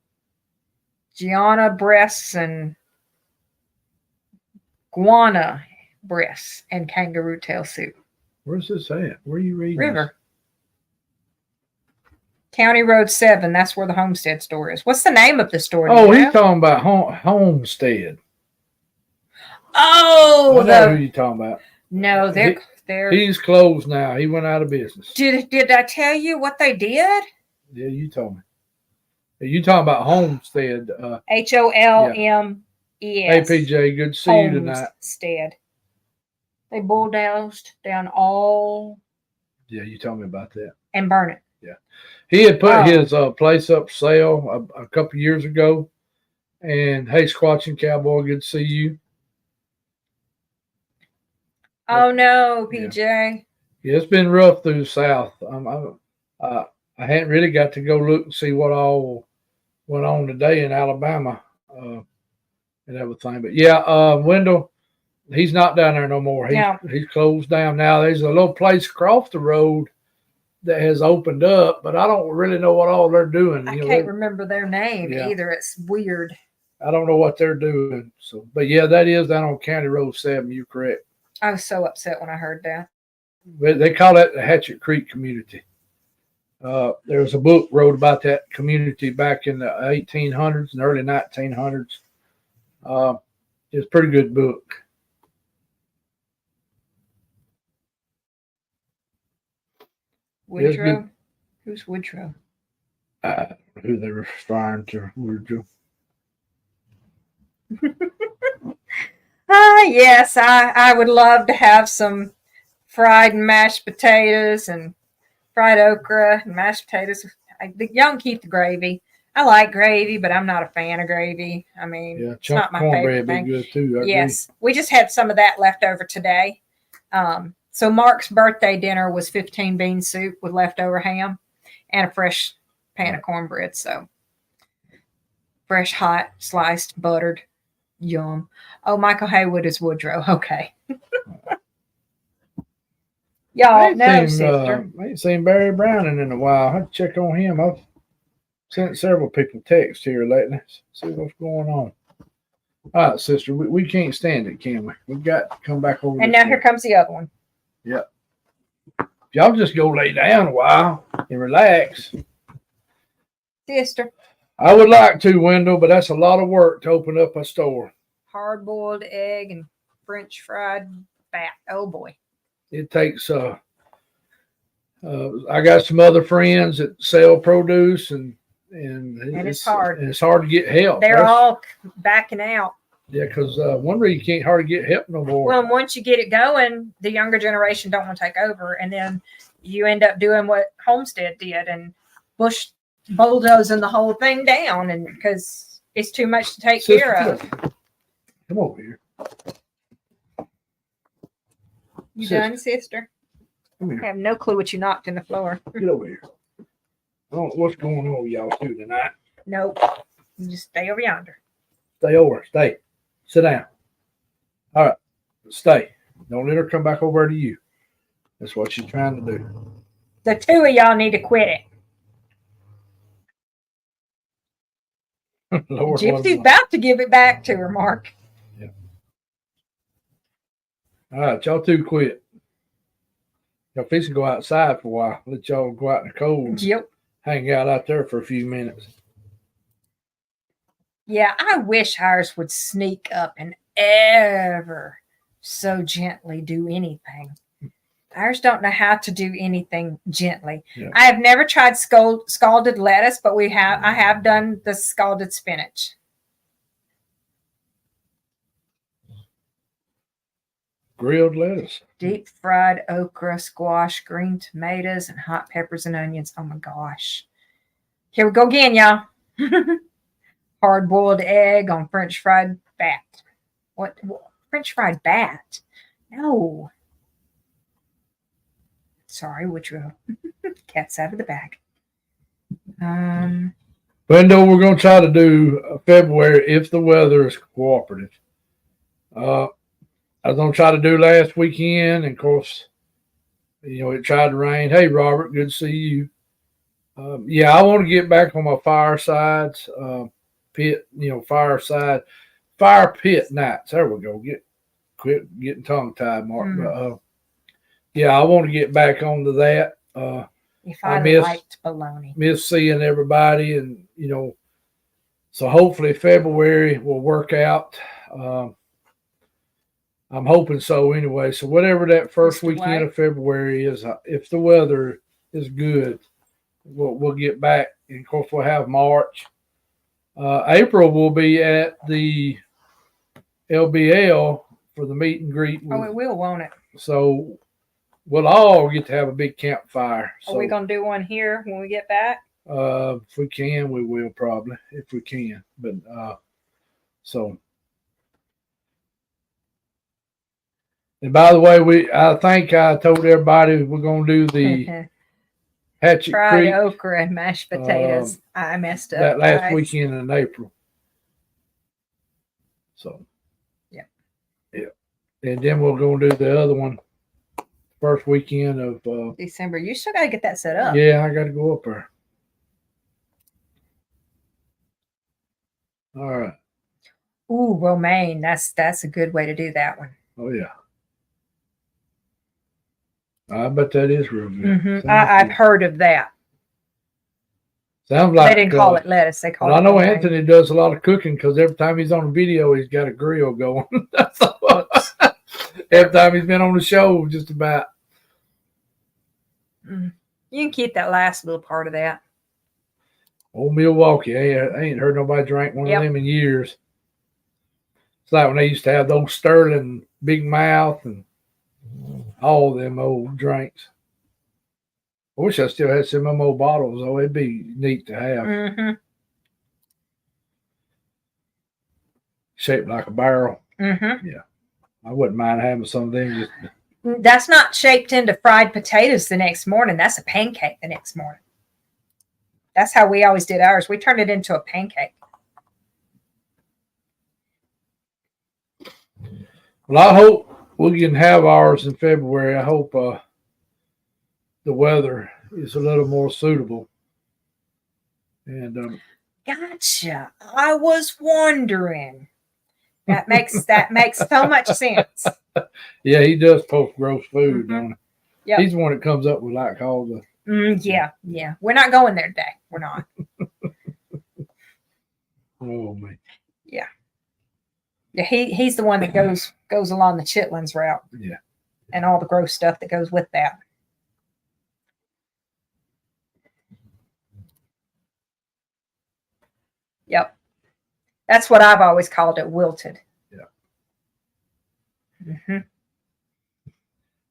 Speaker 2: Gianna breasts and guana breasts and kangaroo tail soup.
Speaker 1: Where's this at? Where are you reading?
Speaker 2: River.
Speaker 1: This?
Speaker 2: County Road 7. That's where the Homestead store is. What's the name of the store?
Speaker 1: Oh, he's talking about Homestead.
Speaker 2: Oh,
Speaker 1: I know who you're talking about.
Speaker 2: No, they're
Speaker 1: he's closed now. He went out of business.
Speaker 2: Did I tell you what they did?
Speaker 1: Yeah, you told me. You talking about Homestead?
Speaker 2: HOLMES.
Speaker 1: Hey PJ, good to see you tonight.
Speaker 2: Homestead. They bulldozed down all.
Speaker 1: Yeah, you told me about that.
Speaker 2: And burn it.
Speaker 1: Yeah, he had put his place up for sale a couple years ago. And hey, Squatching Cowboy, good to see you.
Speaker 2: Oh no, PJ.
Speaker 1: Yeah, it's been rough through the South. I hadn't really got to go look and see what all went on today in Alabama and everything. But yeah, Wendell, he's not down there no more. He's closed down now. There's a little place across the road that has opened up, but I don't really know what all they're doing.
Speaker 2: I can't remember their name either. It's weird.
Speaker 1: I don't know what they're doing. So, but yeah, that is down on County Road 7. You're correct.
Speaker 2: I was so upset when I heard that.
Speaker 1: They call that the Hatchet Creek community. There was a book wrote about that community back in the 1800s and early 1900s. It's a pretty good book.
Speaker 2: Woodrow? Who's Woodrow?
Speaker 1: Who they were referring to, Woodrow.
Speaker 2: Yes, I would love to have some fried and mashed potatoes and fried okra and mashed potatoes. Y'all can keep the gravy. I like gravy, but I'm not a fan of gravy. I mean, it's not my favorite thing.
Speaker 1: Be good too.
Speaker 2: Yes, we just had some of that left over today. So Mark's birthday dinner was 15 bean soup with leftover ham and a fresh pan of cornbread. So fresh, hot, sliced, buttered. Yum. Oh, Michael Haywood is Woodrow. Okay. Y'all know, sister.
Speaker 1: I ain't seen Barry Browning in a while. I have to check on him. I've sent several people texts here lately. See what's going on. All right, sister. We can't stand it, can we? We've got to come back over.
Speaker 2: And now here comes the other one.
Speaker 1: Yep. Y'all just go lay down a while and relax.
Speaker 2: Sister.
Speaker 1: I would like to, Wendell, but that's a lot of work to open up a store.
Speaker 2: Hard-boiled egg and French fried fat. Oh, boy.
Speaker 1: It takes, I got some other friends that sell produce, and
Speaker 2: it's hard.
Speaker 1: And it's hard to get help.
Speaker 2: They're all backing out.
Speaker 1: Yeah, because one reason you can't hardly get help no more.
Speaker 2: Well, once you get it going, the younger generation don't want to take over, and then you end up doing what Homestead did and Bush bulldozing the whole thing down, and because it's too much to take
Speaker 1: Sister,
Speaker 2: care of.
Speaker 1: come over here.
Speaker 2: You
Speaker 1: Sister.
Speaker 2: done, sister?
Speaker 1: Come
Speaker 2: I
Speaker 1: here.
Speaker 2: have no clue what you knocked in the floor.
Speaker 1: Get over here. I don't know what's going on with y'all two tonight.
Speaker 2: Nope. You just stay over yonder.
Speaker 1: Stay over. Stay. Sit down. All right. Stay. Don't let her come back over to you. That's what she's trying to do.
Speaker 2: The two of y'all need to quit it.
Speaker 1: Lord,
Speaker 2: Gypsy's about to give it back to her, Mark.
Speaker 1: Yeah. All right, y'all two quit. Y'all fixing to go outside for a while. Let y'all go out in the cold.
Speaker 2: Yep.
Speaker 1: Hang out there for a few minutes.
Speaker 2: Yeah, I wish ours would sneak up and ever so gently do anything. Ours don't know how to do anything gently.
Speaker 1: Yeah.
Speaker 2: I have never tried scalded lettuce, but I have done the scalded spinach.
Speaker 1: Grilled lettuce.
Speaker 2: Deep fried okra, squash, green tomatoes, and hot peppers and onions. Oh my gosh. Here we go again, y'all. Hard boiled egg on French fried bat. What? French fried bat? No. Sorry, which cat's out of the bag.
Speaker 1: Brendo, we're going to try to do February if the weather is cooperative. I was going to try to do last weekend, and of course, it tried to rain. Hey, Robert, good to see you. Yeah, I want to get back on my firesides, fire pit nights. There we go. Quit getting tongue tied, Mark. But yeah, I want to get back onto that.
Speaker 2: If I liked bologna.
Speaker 1: Miss seeing everybody, and so hopefully February will work out. I'm hoping so anyway. So whatever that first weekend of February is, if the weather is good, we'll get back. And of course, we'll have March. April will be at the LBL for the meet and greet.
Speaker 2: Oh, it will, won't it?
Speaker 1: So we'll all get to have a big campfire.
Speaker 2: Are we going to do one here when we get back?
Speaker 1: If we can, we will probably, if we can. But so. And by the way, I think I told everybody we're going to do the Hatchet
Speaker 2: Fried
Speaker 1: Creek
Speaker 2: okra and mashed potatoes. I messed up.
Speaker 1: that last weekend in April. So, yeah. And then we're going to do the other one first weekend of
Speaker 2: December. You still got to get that set up.
Speaker 1: Yeah, I got to go up there. All right.
Speaker 2: Ooh, romaine. That's a good way to do that one.
Speaker 1: Oh yeah. I bet that is real good.
Speaker 2: Mm-hmm. I've heard of that.
Speaker 1: Sounds like
Speaker 2: they didn't call it lettuce. They call it.
Speaker 1: I know
Speaker 2: romaine.
Speaker 1: Anthony does a lot of cooking because every time he's on a video, he's got a grill going. Every time he's been on the show, just about.
Speaker 2: You can keep that last little part of that.
Speaker 1: Old Milwaukee, I ain't heard nobody drink one of them in years. It's like when they used to have those Sterling Big Mouth and all them old drinks. I wish I still had some of them old bottles, though. It'd be neat to have.
Speaker 2: Mm-hmm.
Speaker 1: Shaped like a barrel.
Speaker 2: Mm-hmm.
Speaker 1: Yeah. I wouldn't mind having some of them.
Speaker 2: That's not shaped into fried potatoes the next morning. That's a pancake the next morning. That's how we always did ours. We turned it into a pancake.
Speaker 1: Well, I hope we can have ours in February. I hope the weather is a little more suitable. And
Speaker 2: gotcha. I was wondering. That makes so much sense.
Speaker 1: Yeah, he does post gross food, don't he?
Speaker 2: Yep.
Speaker 1: He's the one that comes up with like all the.
Speaker 2: Yeah. We're not going there today. We're not.
Speaker 1: Oh man.
Speaker 2: Yeah. Yeah, he's the one that goes along the chitlins route.
Speaker 1: Yeah.
Speaker 2: And all the gross stuff that goes with that. Yep. That's what I've always called it, wilted. Mm-hmm.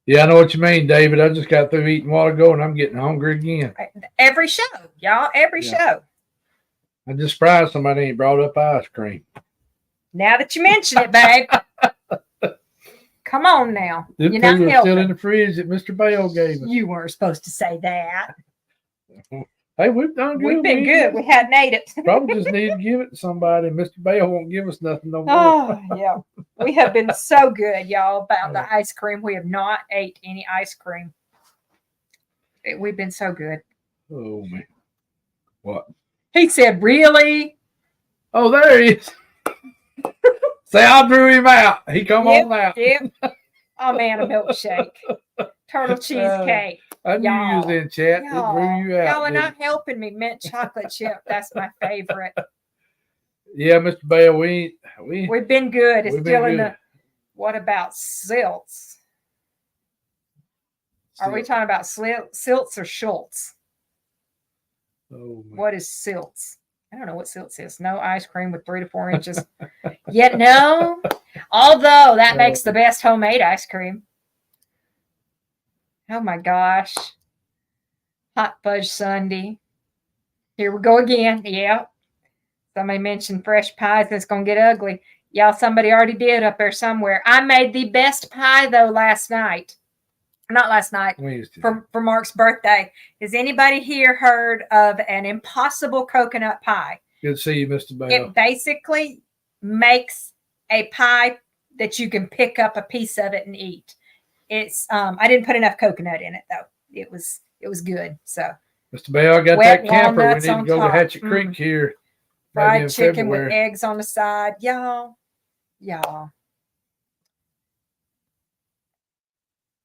Speaker 1: Yeah, I know what you mean, David. I just got through eating a while ago, and I'm getting hungry again.
Speaker 2: Every show, y'all. Every show.
Speaker 1: I'm just surprised somebody ain't brought up ice cream.
Speaker 2: Now that you mention it, babe. Come on now.
Speaker 1: Them
Speaker 2: You're not
Speaker 1: two are
Speaker 2: helping.
Speaker 1: still in the fridge that Mr. Bale gave us.
Speaker 2: You weren't supposed to say that.
Speaker 1: Hey, we've done good.
Speaker 2: We've been good. We hadn't ate it.
Speaker 1: Probably just need to give it to somebody. Mr. Bale won't give us nothing no more.
Speaker 2: Oh, yeah. We have been so good, y'all, about the ice cream. We have not ate any ice cream. We've been so good.
Speaker 1: Oh, man. What?
Speaker 2: He said, really?
Speaker 1: Oh, there he is. Say, I drew him out. He come on out.
Speaker 2: Yep. Oh, man, a milkshake. Turtle cheesecake.
Speaker 1: I knew you was in chat. It drew you out.
Speaker 2: Y'all are not helping me. Mint chocolate chip. That's my favorite.
Speaker 1: Yeah, Mr. Bale, we've
Speaker 2: been good. It's still in
Speaker 1: good.
Speaker 2: the. What about silts? Are we talking about silts or Schultz?
Speaker 1: Oh, man.
Speaker 2: What is silts? I don't know what silts is. No ice cream with 3 to 4 inches. Yet no. Although that makes the best homemade ice cream. Oh my gosh. Hot fudge sundae. Here we go again. Yeah. Somebody mentioned fresh pies. That's going to get ugly. Y'all, somebody already did up there somewhere. I made the best pie, though, last night. Not last night. For Mark's birthday. Has anybody here heard of an impossible coconut pie?
Speaker 1: Good to see you, Mr. Bale.
Speaker 2: It basically makes a pie that you can pick up a piece of it and eat. It's I didn't put enough coconut in it though. It was good. So
Speaker 1: Mr. Bale, I got that camper. We need to go to Hatchet Creek here.
Speaker 2: Fried chicken with eggs on the side. Y'all.
Speaker 1: Oh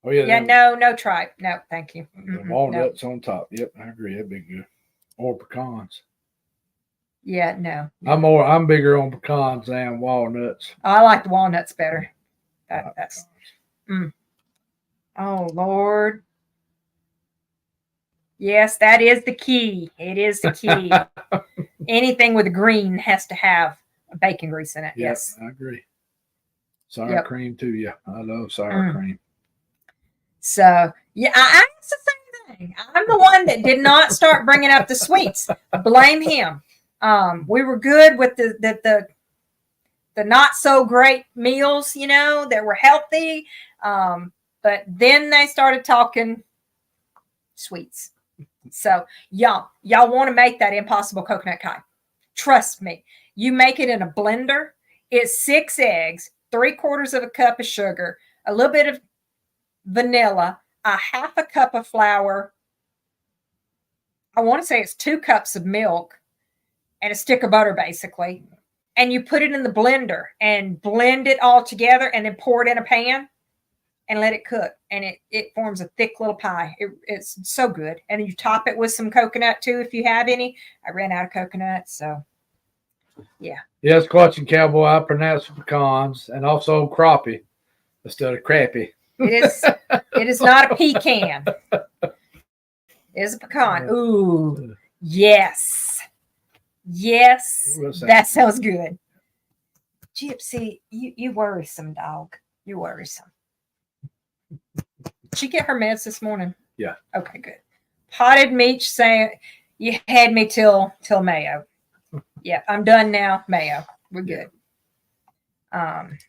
Speaker 1: yeah.
Speaker 2: Yeah, no tripe. No, thank you.
Speaker 1: Walnuts on top. Yep, I agree. That'd be good. Or pecans.
Speaker 2: Yeah, no.
Speaker 1: I'm bigger on pecans than walnuts.
Speaker 2: I like the walnuts better. That's Oh Lord. Yes, that is the key. It is the key. Anything with a green has to have bacon grease in it.
Speaker 1: Yep,
Speaker 2: yes.
Speaker 1: I agree. Sour cream too, yeah. I love sour cream.
Speaker 2: So yeah, I asked the same thing. I'm the one that did not start bringing up the sweets. Blame him. We were good with the not so great meals, that were healthy. But then they started talking sweets. So y'all want to make that impossible coconut pie. Trust me. You make it in a blender. It's 6 eggs, 3/4 of a cup of sugar, a little bit of vanilla, a 1/2 cup of flour. I want to say it's 2 cups of milk and a stick of butter, basically. And you put it in the blender and blend it all together and then pour it in a pan and let it cook. And it forms a thick little pie. It's so good. And you top it with some coconut too, if you have any. I ran out of coconut, so yeah.
Speaker 1: Yes, Squatching Cowboy, I pronounce pecans and also crappie instead of crappie.
Speaker 2: It is not a pecan. It is a pecan. Ooh, yes. Yes, that sounds good. Gypsy, you worrisome dog. You worrisome. Did she get her meds this morning?
Speaker 1: Yeah. Okay,
Speaker 2: good. Potted meat saying you had me till Mayo. Yeah, I'm done now. Mayo. We're good.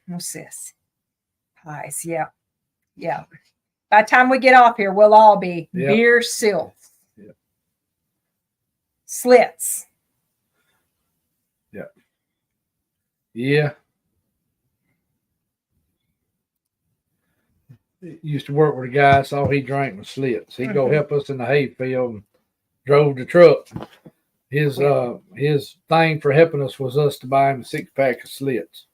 Speaker 2: What's this? Pies. Yeah. Yeah. By the time we get off here, we'll all be beer silts.
Speaker 1: Yeah.
Speaker 2: Slits.
Speaker 1: Yeah. Yeah. He used to work with a guy, so all he drank was slits. He'd go help us in the hay field and drove the truck. His thing for helping us was us to buy him a 6-pack of slits.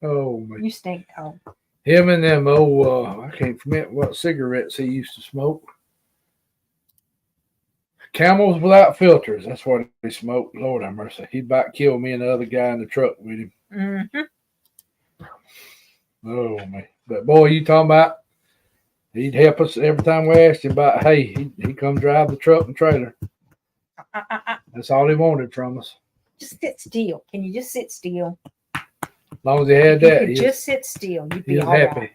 Speaker 1: Oh man.
Speaker 2: You stink, dog.
Speaker 1: Him and them I can't forget what cigarettes he used to smoke. Camels without filters. That's what he smoked. Lord have mercy. He'd about kill me and the other guy in the truck with him.
Speaker 2: Mm-hmm.
Speaker 1: Oh man. But boy, you talking about he'd help us every time we asked him about hey, he'd come drive the truck and trailer. That's all he wanted from us.
Speaker 2: Just sit still. Can you just sit still?
Speaker 1: long as he had
Speaker 2: If you
Speaker 1: that,
Speaker 2: could
Speaker 1: he
Speaker 2: just sit still, you'd
Speaker 1: he
Speaker 2: be
Speaker 1: was
Speaker 2: all
Speaker 1: happy.
Speaker 2: right.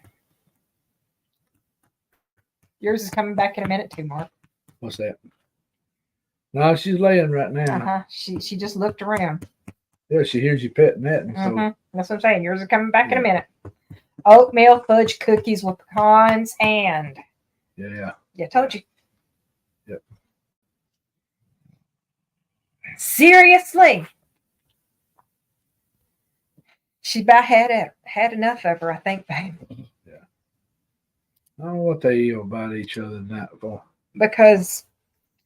Speaker 2: Yours is coming back in a minute too, Mark.
Speaker 1: What's that? No, she's laying right now.
Speaker 2: Uh-huh. She just looked around.
Speaker 1: Yeah, she hears you petting that. And so,
Speaker 2: That's what I'm saying. Yours is coming back in a minute. Oatmeal fudge cookies with pecans and
Speaker 1: yeah.
Speaker 2: Yeah, told you.
Speaker 1: Yep.
Speaker 2: Seriously. She about had enough of her, I think, babe.
Speaker 1: Yeah. I don't know what they yell about each other tonight for.
Speaker 2: Because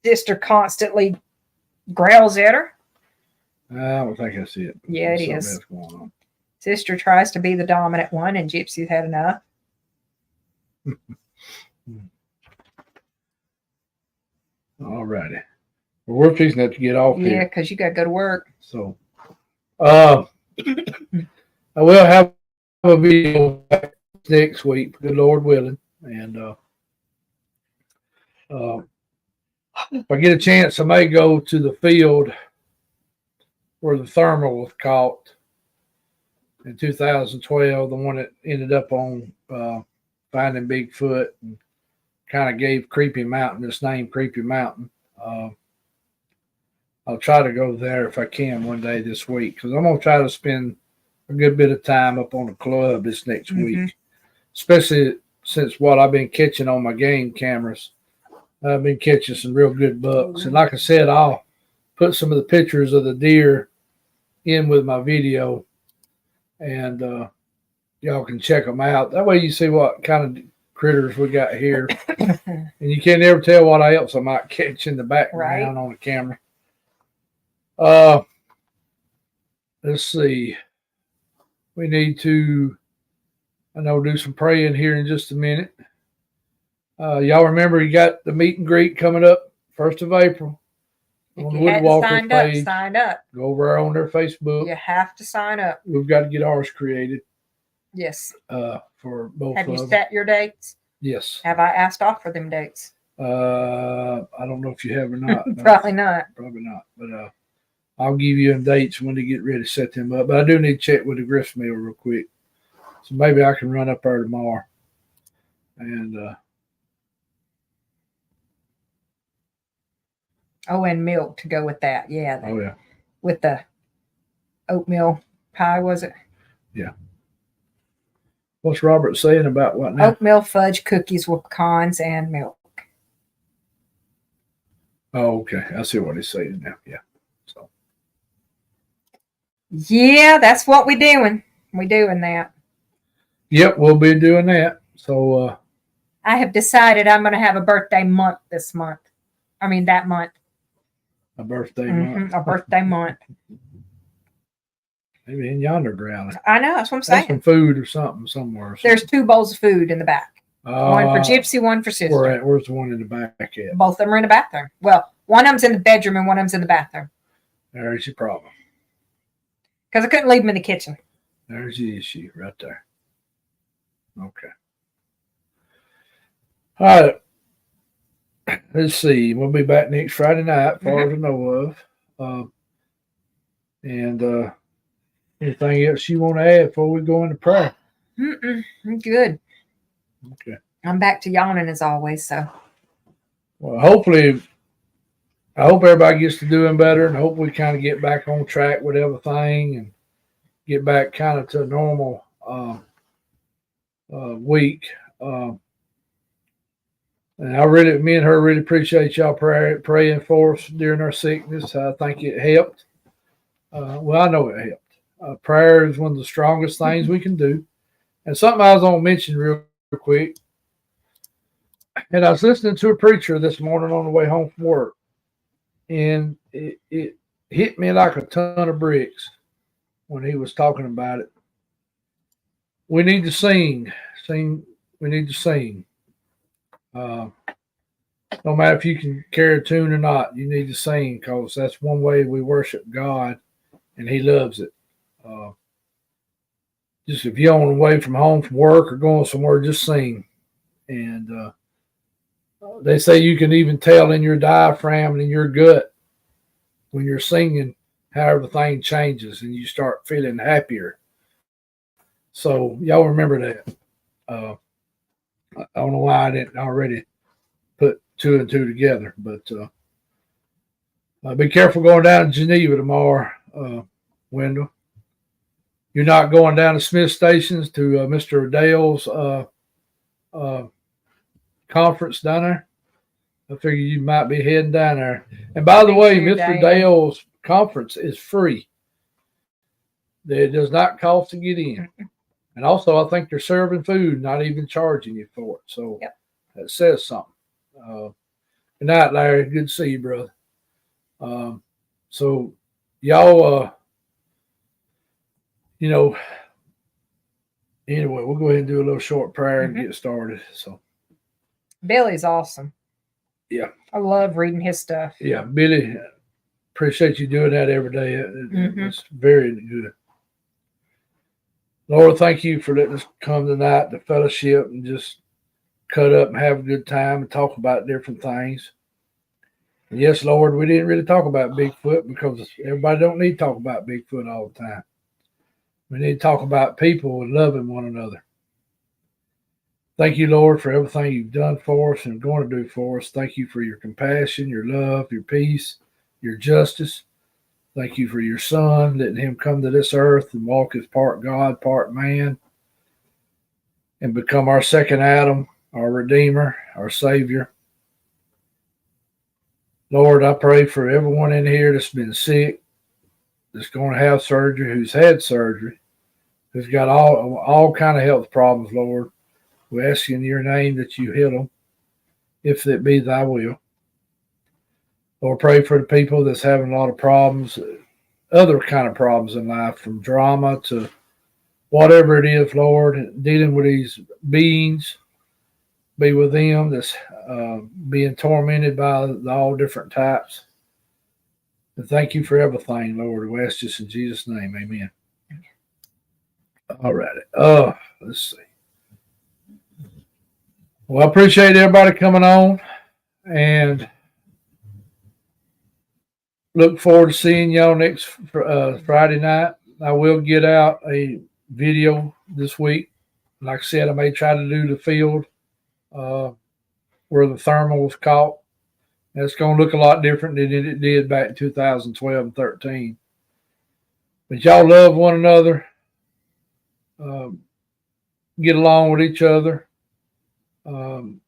Speaker 2: sister constantly growls at her.
Speaker 1: I don't think I see it.
Speaker 2: Yeah, it
Speaker 1: There's
Speaker 2: is.
Speaker 1: something else going on.
Speaker 2: Sister tries to be the dominant one, and Gypsy's had enough.
Speaker 1: All righty. Well, we're fixing to get off
Speaker 2: Yeah,
Speaker 1: here.
Speaker 2: because you got to go to work.
Speaker 1: So, I will have a video next week, good Lord willing. And if I get a chance, I may go to the field where the thermal was caught in 2012, the one that ended up on Finding Bigfoot and kind of gave Creepy Mountain this name, Creepy Mountain. I'll try to go there if I can one day this week because I'm going to try to spend a good bit of time up on the club this next week, especially since what I've been catching on my game cameras. I've been catching some real good bucks. And like I said, I'll put some of the pictures of the deer in with my video and y'all can check them out. That way you see what kind of critters we got here. And you can't ever tell what else I might catch in the background on the camera. Let's see. We need to, I know, do some praying here in just a minute. Y'all remember you got the meet and greet coming up 1st of April on the Woodwalkers page.
Speaker 2: Sign up.
Speaker 1: Go over on their Facebook.
Speaker 2: You have to sign up.
Speaker 1: We've got to get ours created.
Speaker 2: Yes.
Speaker 1: For both
Speaker 2: Have
Speaker 1: of
Speaker 2: you
Speaker 1: them.
Speaker 2: set your dates?
Speaker 1: Yes.
Speaker 2: Have I asked off for them dates?
Speaker 1: I don't know if you have or not.
Speaker 2: Probably not.
Speaker 1: Probably not. But I'll give you them dates when they get ready to set them up. But I do need to check with the grist mill real quick. So maybe I can run up there tomorrow. And
Speaker 2: and milk to go with that. Yeah.
Speaker 1: oh yeah.
Speaker 2: With the oatmeal pie, was it?
Speaker 1: Yeah. What's Robert saying about what now?
Speaker 2: Oatmeal fudge cookies with pecans and milk.
Speaker 1: Oh, okay. I see what he's saying now. Yeah. So.
Speaker 2: Yeah, that's what we're doing. We're doing that.
Speaker 1: Yep, we'll be doing that. So
Speaker 2: I have decided I'm going to have a birthday month this month. I mean, that month.
Speaker 1: A birthday month.
Speaker 2: A birthday month.
Speaker 1: Maybe in yonder ground.
Speaker 2: I know, that's what I'm saying.
Speaker 1: Some food or something somewhere.
Speaker 2: There's 2 bowls of food in the back. One for Gypsy, one for sister.
Speaker 1: Where's the one in the back at?
Speaker 2: Both of them are in the bathroom. Well, one of them's in the bedroom and one of them's in the bathroom.
Speaker 1: There's your problem.
Speaker 2: Because I couldn't leave them in the kitchen.
Speaker 1: There's the issue right there. Okay. All right. Let's see. We'll be back next Friday night, as far as I know of. And anything else you want to add before we go into prayer?
Speaker 2: I'm good.
Speaker 1: Okay.
Speaker 2: I'm back to yawning as always, so.
Speaker 1: Well, hopefully, I hope everybody gets to doing better, and hope we kind of get back on track with everything and get back kind of to a normal week. And me and her really appreciate y'all praying for us during our sickness. I think it helped. Well, I know it helped. Prayer is one of the strongest things we can do. And something I was going to mention real quick. And I was listening to a preacher this morning on the way home from work. And it hit me like a ton of bricks when he was talking about it. We need to sing. We need to sing. No matter if you can carry a tune or not, you need to sing because that's one way we worship God, and He loves it. Just if you're on the way from home from work or going somewhere, just sing. And they say you can even tell in your diaphragm and in your gut when you're singing how everything changes and you start feeling happier. So y'all remember that. I don't know why I didn't already put 2 and 2 together, but be careful going down to Geneva tomorrow, Wendell. You're not going down to Smith Stations to Mr. Dale's conference down there. I figure you might be heading down there. And by the way, Mr. Dale's conference is free. It does not cost to get in. And also, I think they're serving food, not even charging you for it. So that says something. Good night, Larry. Good to see you, brother. So y'all, anyway, we'll go ahead and do a little short prayer and get started. So
Speaker 2: Billy's awesome.
Speaker 1: Yeah.
Speaker 2: I love reading his stuff.
Speaker 1: Yeah, Billy, appreciate you doing that every day. It's very good. Lord, thank you for letting us come tonight to fellowship and just cut up and have a good time and talk about different things. And yes, Lord, we didn't really talk about Bigfoot because everybody don't need to talk about Bigfoot all the time. We need to talk about people and loving one another. Thank you, Lord, for everything you've done for us and going to do for us. Thank you for your compassion, your love, your peace, your justice. Thank you for your son, letting him come to this earth and walk as part God, part man, and become our second Adam, our Redeemer, our Savior. Lord, I pray for everyone in here that's been sick, that's going to have surgery, who's had surgery, who's got all kind of health problems, Lord. We ask in your name that you heal them, if it be thy will. Lord, pray for the people that's having a lot of problems, other kind of problems in life, from drama to whatever it is, Lord, dealing with these beings. Be with them that's being tormented by all different types. And thank you for everything, Lord. We ask this in Jesus' name. Amen. All right. Let's see. Well, I appreciate everybody coming on and look forward to seeing y'all next Friday night. I will get out a video this week. Like I said, I may try to do the field where the thermal was caught. And it's going to look a lot different than it did back in 2012 and 13. But y'all love one another. Get along with each other. When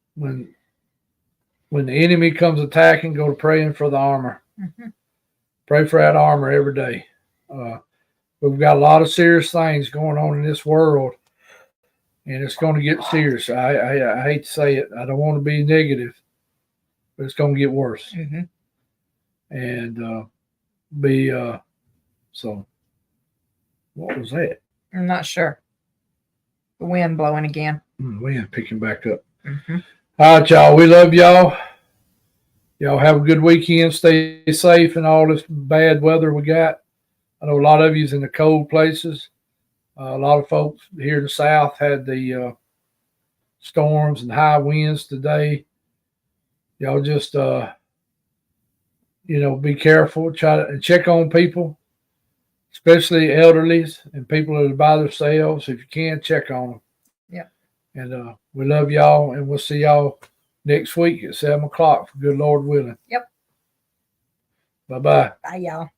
Speaker 1: the enemy comes attacking, go to praying for the armor. Pray for that armor every day. We've got a lot of serious things going on in this world, and it's going to get serious. I hate to say it. I don't want to be negative, but it's going to get worse. And so what was that?
Speaker 2: I'm not sure. The wind blowing again.
Speaker 1: Wind picking back up. All right, y'all. We love y'all. Y'all have a good weekend. Stay safe in all this bad weather we got. I know a lot of you's in the cold places. A lot of folks here in the South had the storms and high winds today. Y'all just, be careful. Try to check on people, especially elderlies and people that are by themselves. If you can, check on them.
Speaker 2: Yeah.
Speaker 1: And we love y'all, and we'll see y'all next week at 7 o'clock, for good Lord willing.
Speaker 2: Yep.
Speaker 1: Bye-bye.
Speaker 2: Bye, y'all.